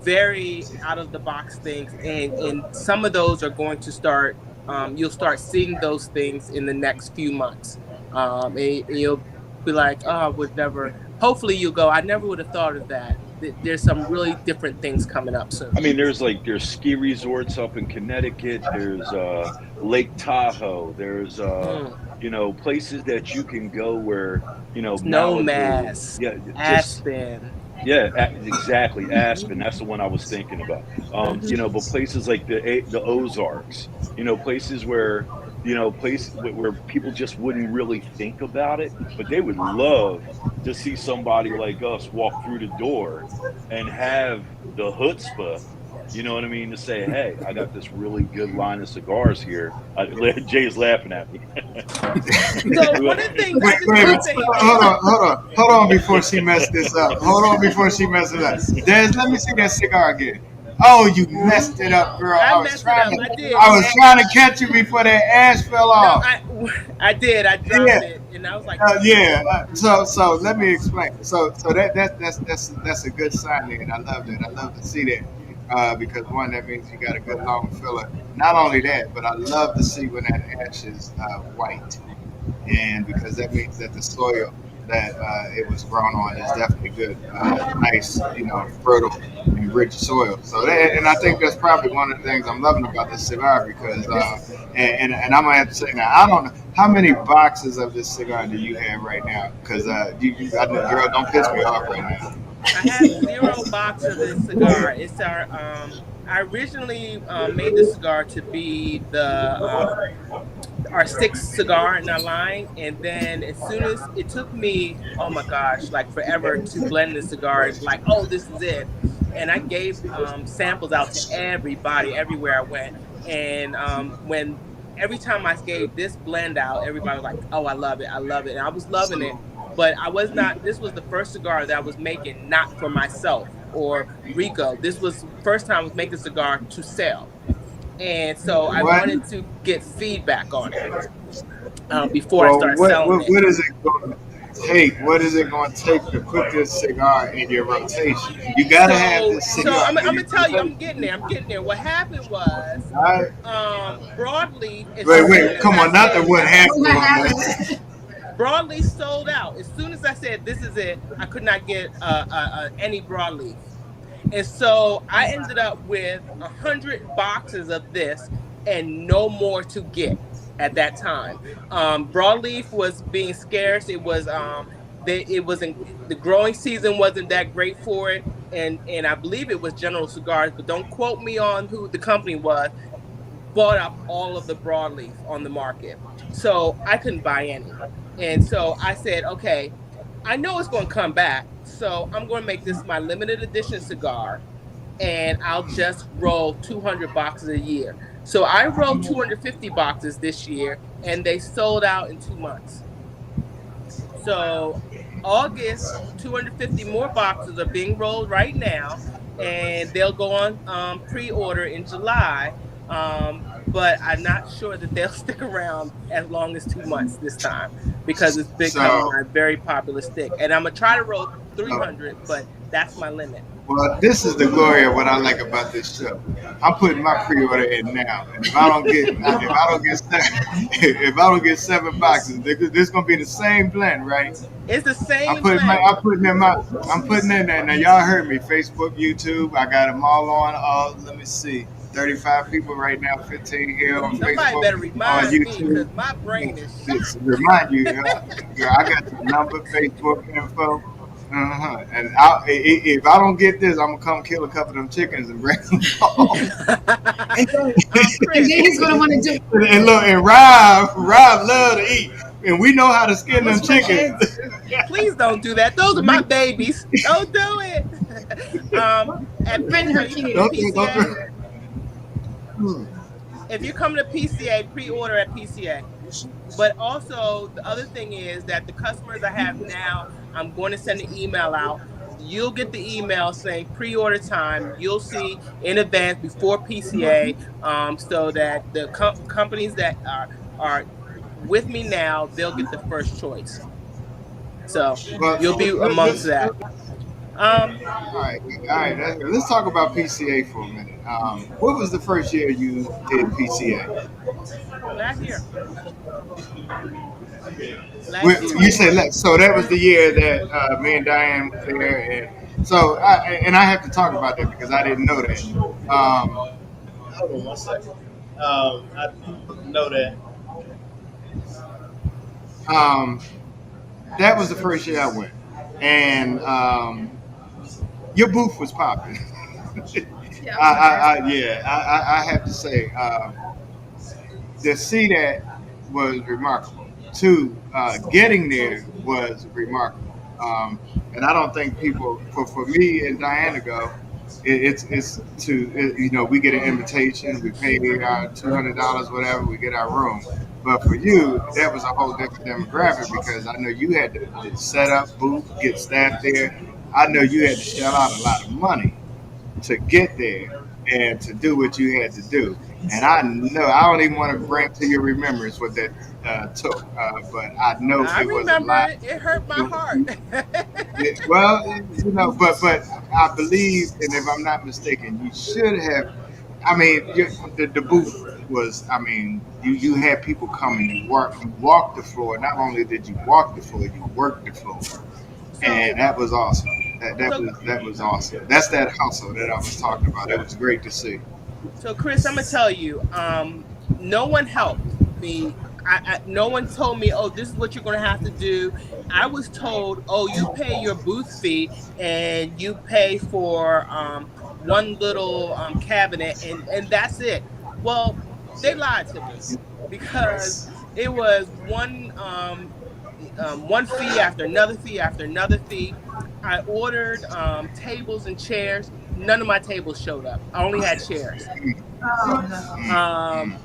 very out of the box things, and some of those are going to start. You'll start seeing those things in the next few months, and you'll be like, "Oh, I would never." Hopefully, you'll go. I never would have thought of that. There's some really different things coming up soon. I mean, there's ski resorts up in Connecticut. There's Lake Tahoe. There's places that you can go where Snowmass, yeah, just Aspen. yeah, exactly. Aspen. That's the one I was thinking about. But places like the Ozarks. Places where people just wouldn't really think about it, but they would love to see somebody like us walk through the door and have the chutzpah, you know what I mean, to say, hey, I got this really good line of cigars here. Jay's laughing at me. So one of the things I just Wait, want to say, hold on before she messes this up. Hold on before she messes it up. Des, let me see that cigar again. Oh, you messed it up, girl. I was messed trying it up. I did. I was trying to catch you before that ash fell No, off. I did. I dropped it, and I was like, So let me explain. So that's a good sign there, and I love that. I love to see that because one, that means you got a good long filler. Not only that, but I love to see when that ash is white, and because that means that the soil that it was grown on is definitely good, nice, fertile and rich soil. So and I think that's probably one of the things I'm loving about this cigar because and I'm gonna have to say now I don't know how many boxes of this cigar do you have right now because I know, girl, don't piss me off right now. I have 0 box of this cigar. It's our I originally made this cigar to be our 6th cigar in our line, and then as soon as it took me, oh my gosh, like forever to blend the cigar, like, oh, this is it. And I gave samples out to everybody, everywhere I went. And when every time I gave this blend out, everybody was like, oh, I love it. And I was loving it. But I was not, this was the first cigar that I was making, not for myself or Rico. This was the first time I was making a cigar to sell. And so I wanted to get feedback on it before I started selling it. What is it going to take? What is it going to take to put this cigar in your rotation? You got to have this cigar. So I'm going to tell you, I'm getting there. What happened was, broadleaf. Wait, come on, not the what happened. Broadleaf sold out. As soon as I said, this is it, I could not get any broadleaf. And so I ended up with 100 boxes of this and no more to get at that time. Broadleaf was being scarce. It was the growing season wasn't that great for it, and I believe it was General Cigars, but don't quote me on who the company was. Bought up all of the broadleaf on the market, so I couldn't buy any. And so I said, okay, I know it's going to come back, so I'm going to make this my limited edition cigar, and I'll just roll 200 boxes a year. So I rolled 250 boxes this year, and they sold out in 2 months. So August, 250 more boxes are being rolled right now, and they'll go on pre-order in July. But I'm not sure that they'll stick around as long as 2 months this time because it's becoming a very popular stick. And I'm gonna try to roll 300, but that's my limit. Well, this is the glory of what I like about this show. I'm putting my pre-order in now, and if I don't get 7 boxes, this is gonna be the same blend, right? It's the same. I'm putting in there. Now y'all heard me. Facebook, YouTube, I got them all on. Let me see. 35 people right now, 15 here on Somebody Facebook. Somebody better remind me because my brain is remind you, girl, I got the number, Facebook info. And if I don't get this, I'm gonna come kill a couple of them chickens and bring them home. And then he's gonna want to do. And look, and Rob love to eat, and we know how to skin them chickens. Please don't do that. Those are my babies. Don't do it. at Defend her, when you come to Keita. PCA, Hmm. if you're coming to PCA, pre-order at PCA. But also, the other thing is that the customers I have now, I'm going to send an email out. You'll get the email saying pre-order time. You'll see in advance before PCA, so that the companies that are with me now, they'll get the first choice. So Well, you'll be amongst that. all right. Let's talk about PCA for a minute. What was the first year you did PCA? Last year. Last year. You said so that was the year that me and Diane was there, and so I have to talk about that because I didn't know that. Hold on one second. I know that. Um, that was the first year I went, and your booth was popping. I have to say, to see that was remarkable. To getting there was remarkable. And I don't think people, for me and Diana go, it's to we get an invitation, we pay our $200, whatever, we get our room. But for you, that was a whole different demographic because I know you had to set up booth, get staff there. I know you had to shell out a lot of money to get there and to do what you had to do. And I know I don't even want to bring to your remembrance what that took, but I know I it was a remember lot. it. It hurt my heart. Well, but I believe, and if I'm not mistaken, you should have. I mean, the booth was. I mean, you had people coming. You walked the floor. Not only did you walk the floor, you worked the floor, and that was awesome. That was awesome. That's that hustle that I was talking about. It was great to see. So, Chris, I'm gonna tell you, no one helped me. No one told me, oh, this is what you're gonna have to do. I was told, oh, you pay your booth fee and you pay for one little cabinet, and that's it. Well, they lied to me because it was one fee after another fee after another fee. I ordered tables and chairs. None of my tables showed up. I only had chairs. Oh no.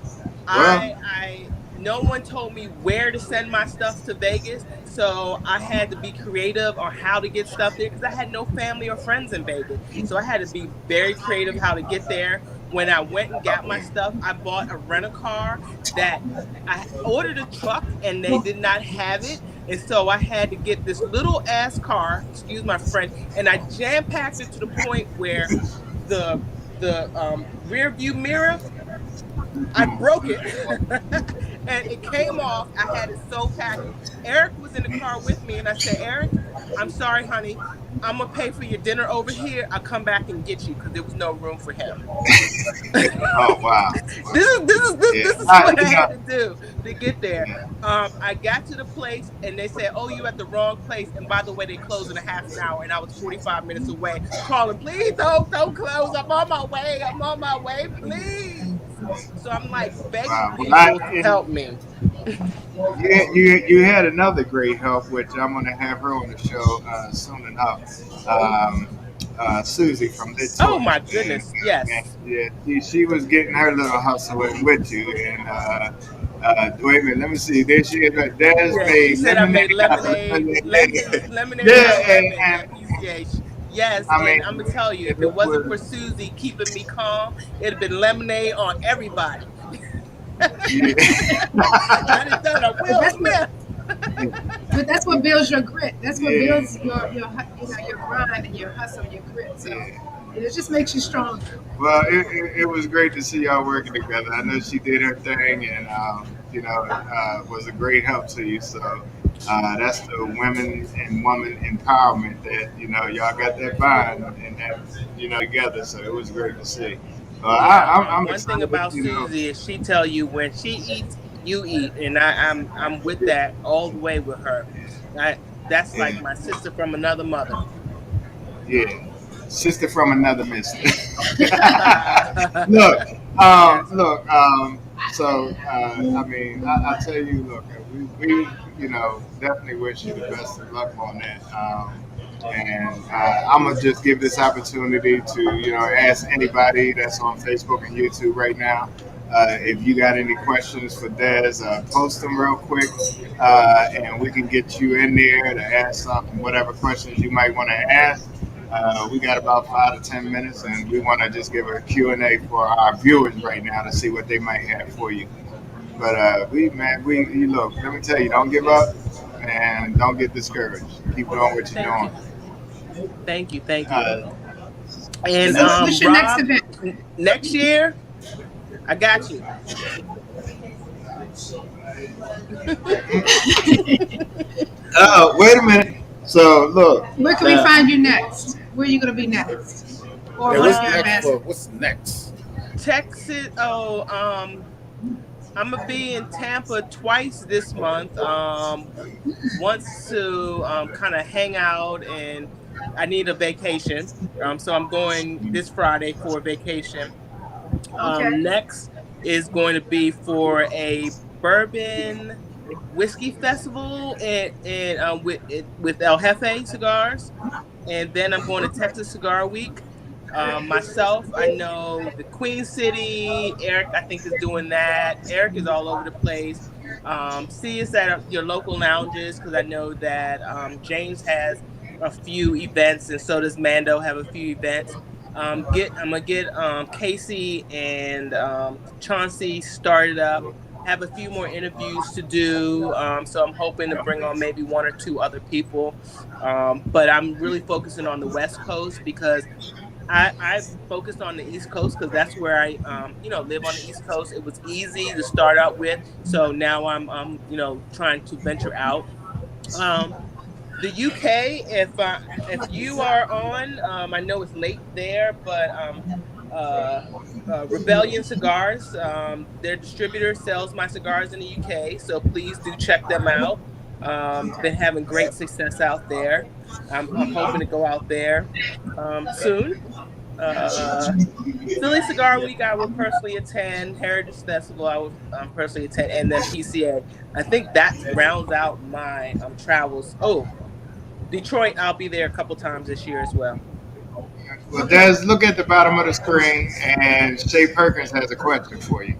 Well, I no one told me where to send my stuff to Vegas, so I had to be creative on how to get stuff there because I had no family or friends in Vegas. So I had to be very creative how to get there. When I went and got my stuff, I bought a rental car that I ordered a truck and they did not have it. And so I had to get this little ass car, excuse my French, and I jam packed it to the point where the rear view mirror, I broke it and it came off. I had it so packed. Eric was in the car with me and I said, Eric, I'm sorry, honey. I'm gonna pay for your dinner over here. I'll come back and get you because there was no room for him. oh wow. This is what I had to do to get there. I got to the place and they said, "Oh, you at the wrong place." And by the way, they closed in a half an hour, and I was 45 minutes away. Calling, please don't close. I'm on my way. I'm on my way, please. So I'm like begging people to help me. You had another great help, which I'm going to have her on the show soon enough. Susie from Lit Oh Toys. my goodness, yes. She was getting her little hustle in with you. And wait a minute, let me see. There she is. There's She said I made lemonade yeah, out of lemon at PCH. Yes, I and mean, I'm gonna tell you, if it wasn't for Susie keeping me calm, it'd have been lemonade on everybody. I done done a Will Smith. But that's what builds your grit. That's what builds your grind and your hustle, your grit. So it just makes you stronger. Well, it was great to see y'all working together. I know she did her thing, and was a great help to you. So that's the women and woman empowerment that y'all got that bond and that together. So it was great to see. I'm One thing excited, about Susie is she tell you when she eats, you eat, and I'm with that all the way with her. That's like my sister from another mother. Yeah, sister from another mister. Look. So I mean, I tell you, look, we definitely wish you the best of luck on that. And I'm gonna just give this opportunity to ask anybody that's on Facebook and YouTube right now. If you got any questions for Des, post them real quick, and we can get you in there to ask whatever questions you might want to ask. We got about 5 to 10 minutes, and we want to just give a Q&A for our viewers right now to see what they might have for you. But you look. Let me tell you, don't give up and don't get discouraged. Keep doing what you're Thank doing. you. Thank you. Thank you. Uh, And So what's your next Rob, event? next year, I got you. Oh, wait a minute. So look, Where can we find you next? Where are you going to be next? Or Hey, what's what's your next ambassador? what's next? Texas. Oh, I'm gonna be in Tampa twice this month. Once to kind of hang out, and I need a vacation. So I'm going this Friday for a vacation. Okay. Next is going to be for a bourbon whiskey festival with El Jefe cigars, and then I'm going to Texas Cigar Week. Myself, I know the Queen City. Eric, I think, is doing that. Eric is all over the place. See us at your local lounges because I know that James has a few events, and so does Mando have a few events. I'm gonna get Casey and Chauncey started up. Have a few more interviews to do, so I'm hoping to bring on maybe one or two other people. But I'm really focusing on the West Coast because I focused on the East Coast because that's where I live on the East Coast. It was easy to start out with, so now I'm trying to venture out. Um, the UK, if you are on, I know it's late there, but uh, Rebellion Cigars, their distributor sells my cigars in the UK, so please do check them out. Been having great success out there. I'm hoping to go out there soon. Uh, Philly Cigar Week, I will personally attend. Heritage Festival, I will personally attend, and then PCA. I think that rounds out my travels. Oh, Detroit, I'll be there a couple times this year as well. well, Des, look at the bottom of the screen, and Shay Perkins has a question for you.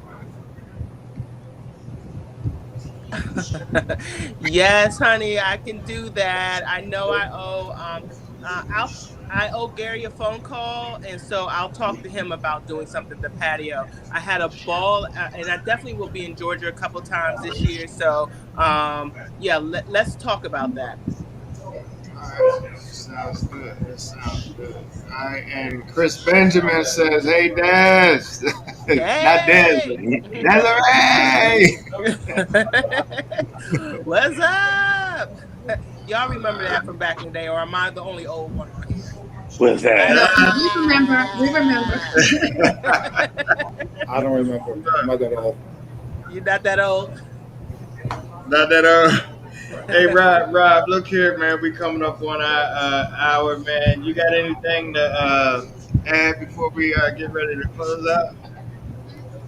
Yes, honey, I can do that. I know I owe Gary a phone call, and so I'll talk to him about doing something at the patio. I had a ball, and I definitely will be in Georgia a couple times this year. So, yeah, let's talk about that. All right, sounds good. That sounds good. All right, and Chris Benjamin says, "Hey, Des, not Des, Hey, Desiree." what's up? Y'all remember that from back in the day, or am I the only old one on here? What's that? We remember. We remember. I don't remember. I'm not that old. You're not that old. Not that Hey, Rob, look here, man. We coming up on our hour, man. You got anything to add before we get ready to close out?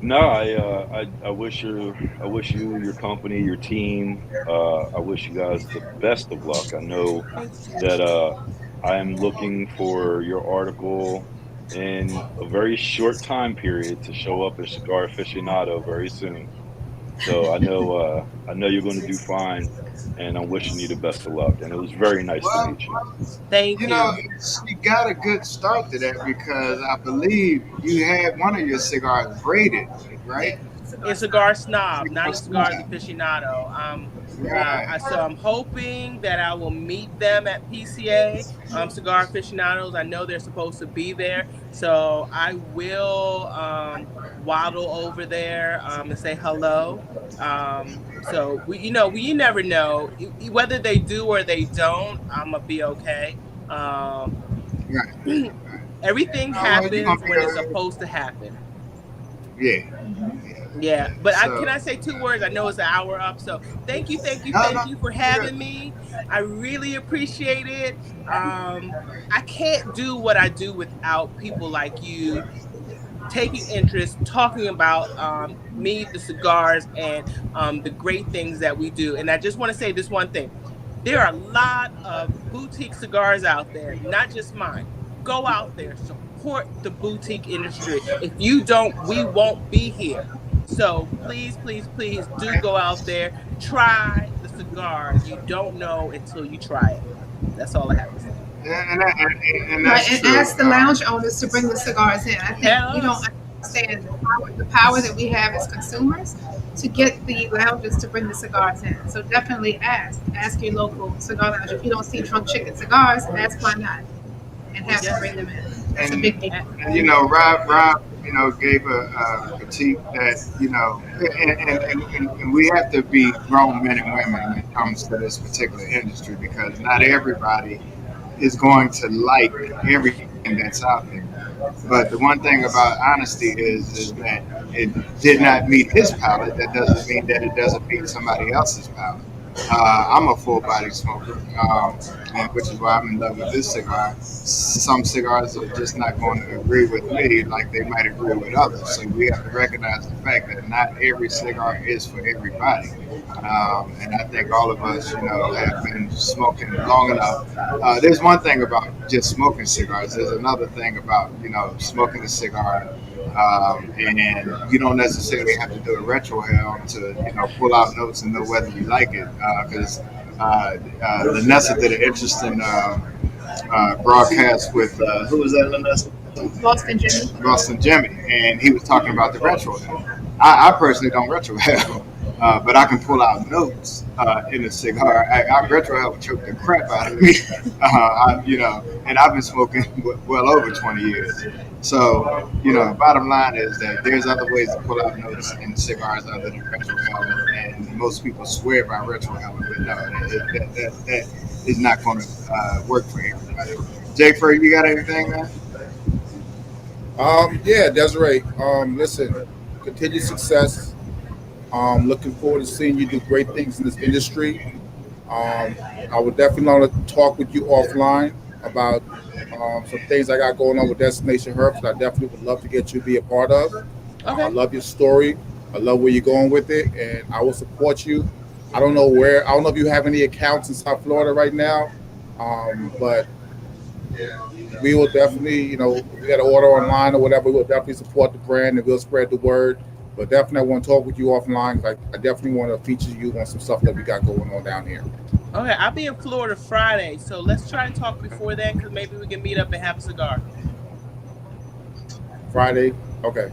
No, I wish you, your company, your team. I wish you guys the best of luck. I know Thank that I am looking for your article in a very short time period to show up at Cigar Aficionado very soon. So I know you're going to do fine, and I'm wishing you the best of luck. And it was very nice to Well, meet you. Thank you. she got a good start to that because I believe you had one of your cigars braided, right? In Cigar Snob, not in Cigars Aficionado. Right. So I'm hoping that I will meet them at PCA, Cigar Aficionados. I know they're supposed to be there, so I will waddle over there and say hello. So we never know whether they do or they don't. I'm gonna be okay. Right. Everything Oh, well, you're gonna happens be when it's all right. supposed to happen. Yeah. Yeah, but can I So, say two words? I know it's an hour up, so thank you, thank you, no, thank no, you for you're having me. I really appreciate it. I can't do what I do without people like you taking interest, talking about me, the cigars, and the great things that we do. And I just want to say this one thing. There are a lot of boutique cigars out there, not just mine. Go out there, support the boutique industry. If you don't, we won't be here. So please, please, please do go out there. Try the cigar. You don't know until you try it. That's all I have to say. And Right, that's and true. ask the lounge owners to bring the cigars in. I think we Hello. don't understand the power that we have as consumers to get the lounges to bring the cigars in. So definitely ask your local cigar lounge. If you don't see Drunk Chicken cigars, ask why not, and have them Yes. bring them in. That's a And, big deal. and Rob, gave a critique that, and we have to be grown men and women when it comes to this particular industry because not everybody is going to like everything that's out there. But the one thing about honesty is that it did not meet his palate. That doesn't mean that it doesn't meet somebody else's palate. I'm a full body smoker, and which is why I'm in love with this cigar. Some cigars are just not going to agree with me like they might agree with others. So we have to recognize the fact that not every cigar is for everybody. And I think all of us, have been smoking long enough. There's one thing about just smoking cigars. There's another thing about, smoking a cigar. And you don't necessarily have to do a retrohale to, pull out notes and know whether you like it. Because Lenessa did an interesting broadcast with, who was that, Lenessa? Boston Jimmy. Boston Jimmy. And he was talking about the retrohale. I personally don't retrohale. But I can pull out notes in a cigar. I retrohale would choke the crap out of me, and I've been smoking well over 20 years. So, bottom line is that there's other ways to pull out notes in cigars other than retrohale, and most people swear by retrohale, but no, that is not going to work for everybody. Jay Ferg, you got anything, man? Yeah, Desiree. Listen, continued success. Looking forward to seeing you do great things in this industry. I would definitely want to talk with you offline about some things I got going on with Destination Herbs. I definitely would love to get you to be a part of. I Okay. love your story. I love where you're going with it, and I will support you. I don't know if you have any accounts in South Florida right now, but we will definitely, if we got to order online or whatever, we'll definitely support the brand and we'll spread the word. But definitely, I want to talk with you offline. I definitely want to feature you on some stuff that we got going on down here. Okay, I'll be in Florida Friday, so let's try and talk before then, because maybe we can meet up and have a cigar. Friday, okay.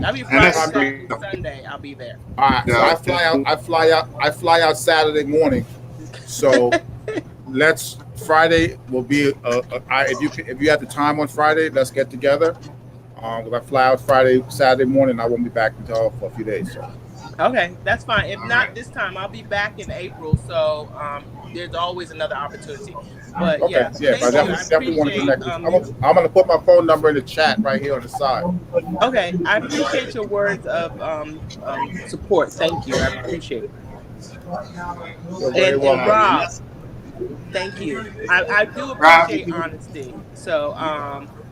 I'll be Friday, Saturday, Sunday. I'll be there. All right, so I fly out Saturday morning. So Friday will be if you have the time on Friday, let's get together. Because I fly out Saturday morning, I won't be back until for a few days. So. Okay, that's fine. If not this time, I'll be back in April. So there's always another opportunity. But okay, yeah, but I definitely want to connect. I'm going to put my phone number in the chat right here on the side. Okay, I appreciate your words of support. Thank you. I appreciate it. And Rob, thank you. I do appreciate honesty. So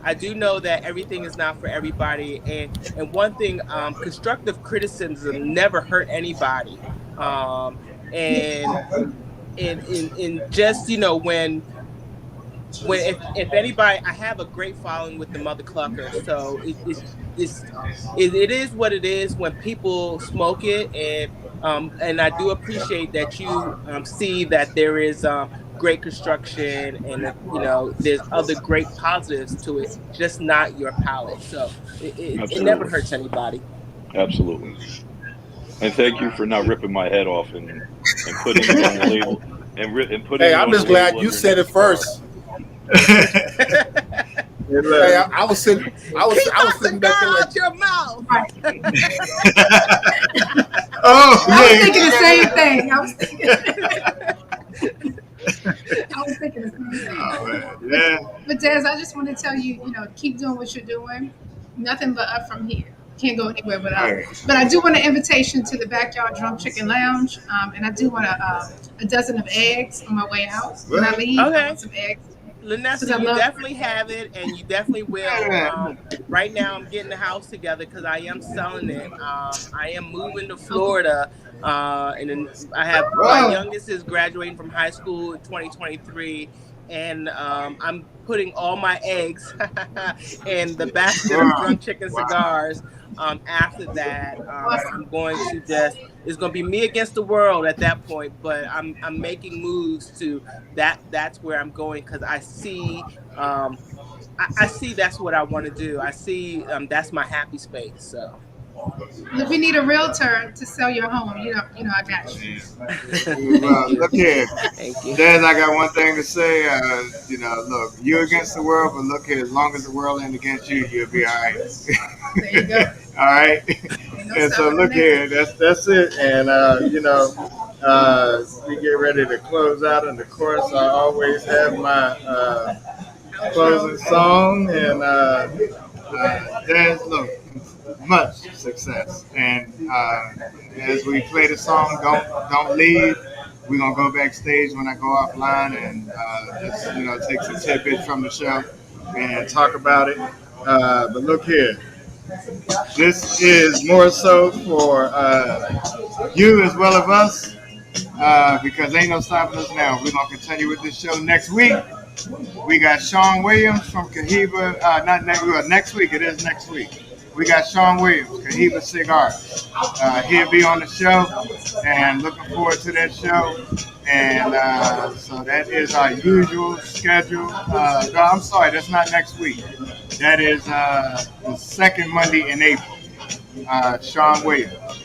I do know that everything is not for everybody, and one thing, constructive criticism never hurt anybody, and just if anybody, I have a great following with the Mother Cluckers, so it is what it is when people smoke it, and I do appreciate that you see that there is great construction and there's other great positives to it, just not your palate. So it never hurts anybody. Absolutely. And thank you for not ripping my head off and putting it on the label and putting. Hey, I'm just glad you said it first. Hey, I was sitting. I was sitting back there out your mouth. I was thinking the same thing. I was thinking the same thing. Oh, yeah. But Des, I just want to tell you, keep doing what you're doing. Nothing but up from here. Can't go anywhere without it. But I do want an invitation to the Backyard Drunk Chicken Lounge, and I do want a dozen of eggs on my way out when I leave. Okay. I want some eggs. Lenessa, you definitely have it, and you definitely will. Right now, I'm getting the house together because I am selling it. I am moving to Florida, and then I have my youngest is graduating from high school in 2023, and I'm putting all my eggs in the basket of drunk chicken cigars. After that, I'm going to just it's going to be me against the world at that point. But I'm making moves to that. That's where I'm going because I see. I see that's what I want to do. I see that's my happy space. So If you need a realtor to sell your home, I got you. Well, look here. Thank you. Des, I got one thing to say. Look, you against the world, but look here, as long as the world ain't against you, you'll be all right. There you go. All right. No And so look here, that's it. And we get ready to close out. And of course, I always have my closing song. And Des, look, much success. And as we play the song, don't leave. We're gonna go backstage when I go offline and just take some tidbits from the show and talk about it. But look here, this is more so for you as well as us because ain't no stopping us now. We're gonna continue with this show next week. We got Sean Williams from Cohiba. Next week. It is next week. We got Sean Williams, Cohiba Cigars. He'll be on the show, and looking forward to that show. And so that is our usual schedule. No, I'm sorry, that's not next week. That is the second Monday in April. Sean Williams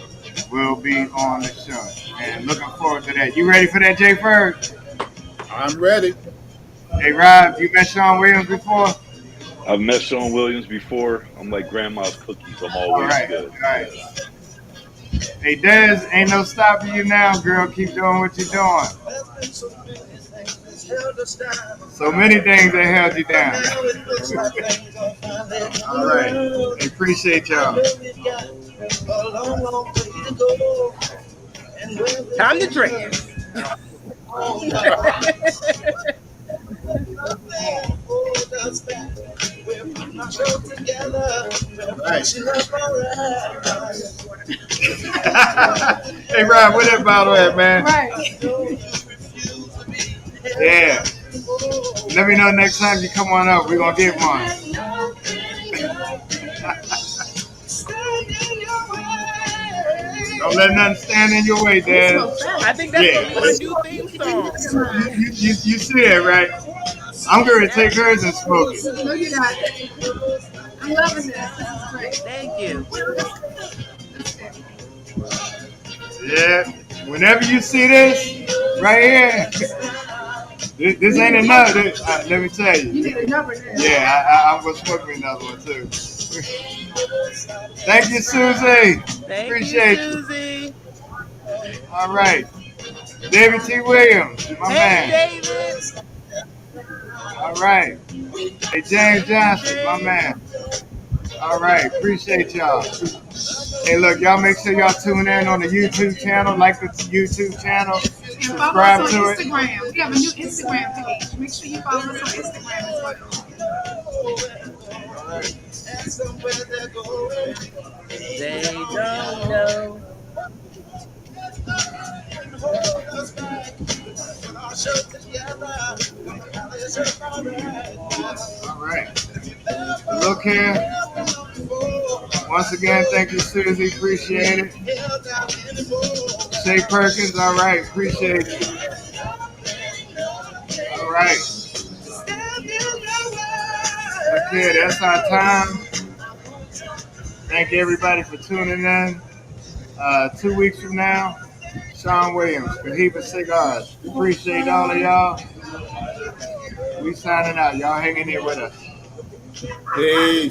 will be on the show, and looking forward to that. You ready for that, Jay Ferg? I'm ready. Hey, Rob, you met Sean Williams before? I've met Sean Williams before. I'm like grandma's cookies. I'm always good. All right. Hey, Des, ain't no stopping you now, girl. Keep doing what you're doing. So many things that held you down. All right. I appreciate y'all. Time to drink. Hey, Rob, where that bottle at, man? Right. Yeah. Let me know next time you come on up. We're going to get one. Don't let nothing stand in your way, Dad. I think that's a new theme song. You see it, right? I'm going to take hers and smoke it. No, you're not. I'm loving this. This is great. Thank you. Yeah. Whenever you see this, right here, this ain't enough. Let me tell you. You need another now. Yeah, I'm going to smoke me another one, too. Thank you, Susie. Appreciate you, Susie. All right. David T. Williams, my man. David. All right. Hey, James Johnson, my man. All right. Appreciate y'all. Hey, look, y'all make sure y'all tune in on the YouTube channel. Like the YouTube channel. Subscribe to it. Instagram. We have a new Instagram page. Make sure you follow us on Instagram as well. All right. They don't know. All right. Look here. Once again, thank you, Susie. Appreciate it. Shay Perkins. All right. Appreciate it. All right. Look here. That's our time. Thank everybody for tuning in. 2 weeks from now, Sean Williams, Cohiba Cigars. Appreciate all of y'all. We signing out. Y'all hanging here with us. Peace.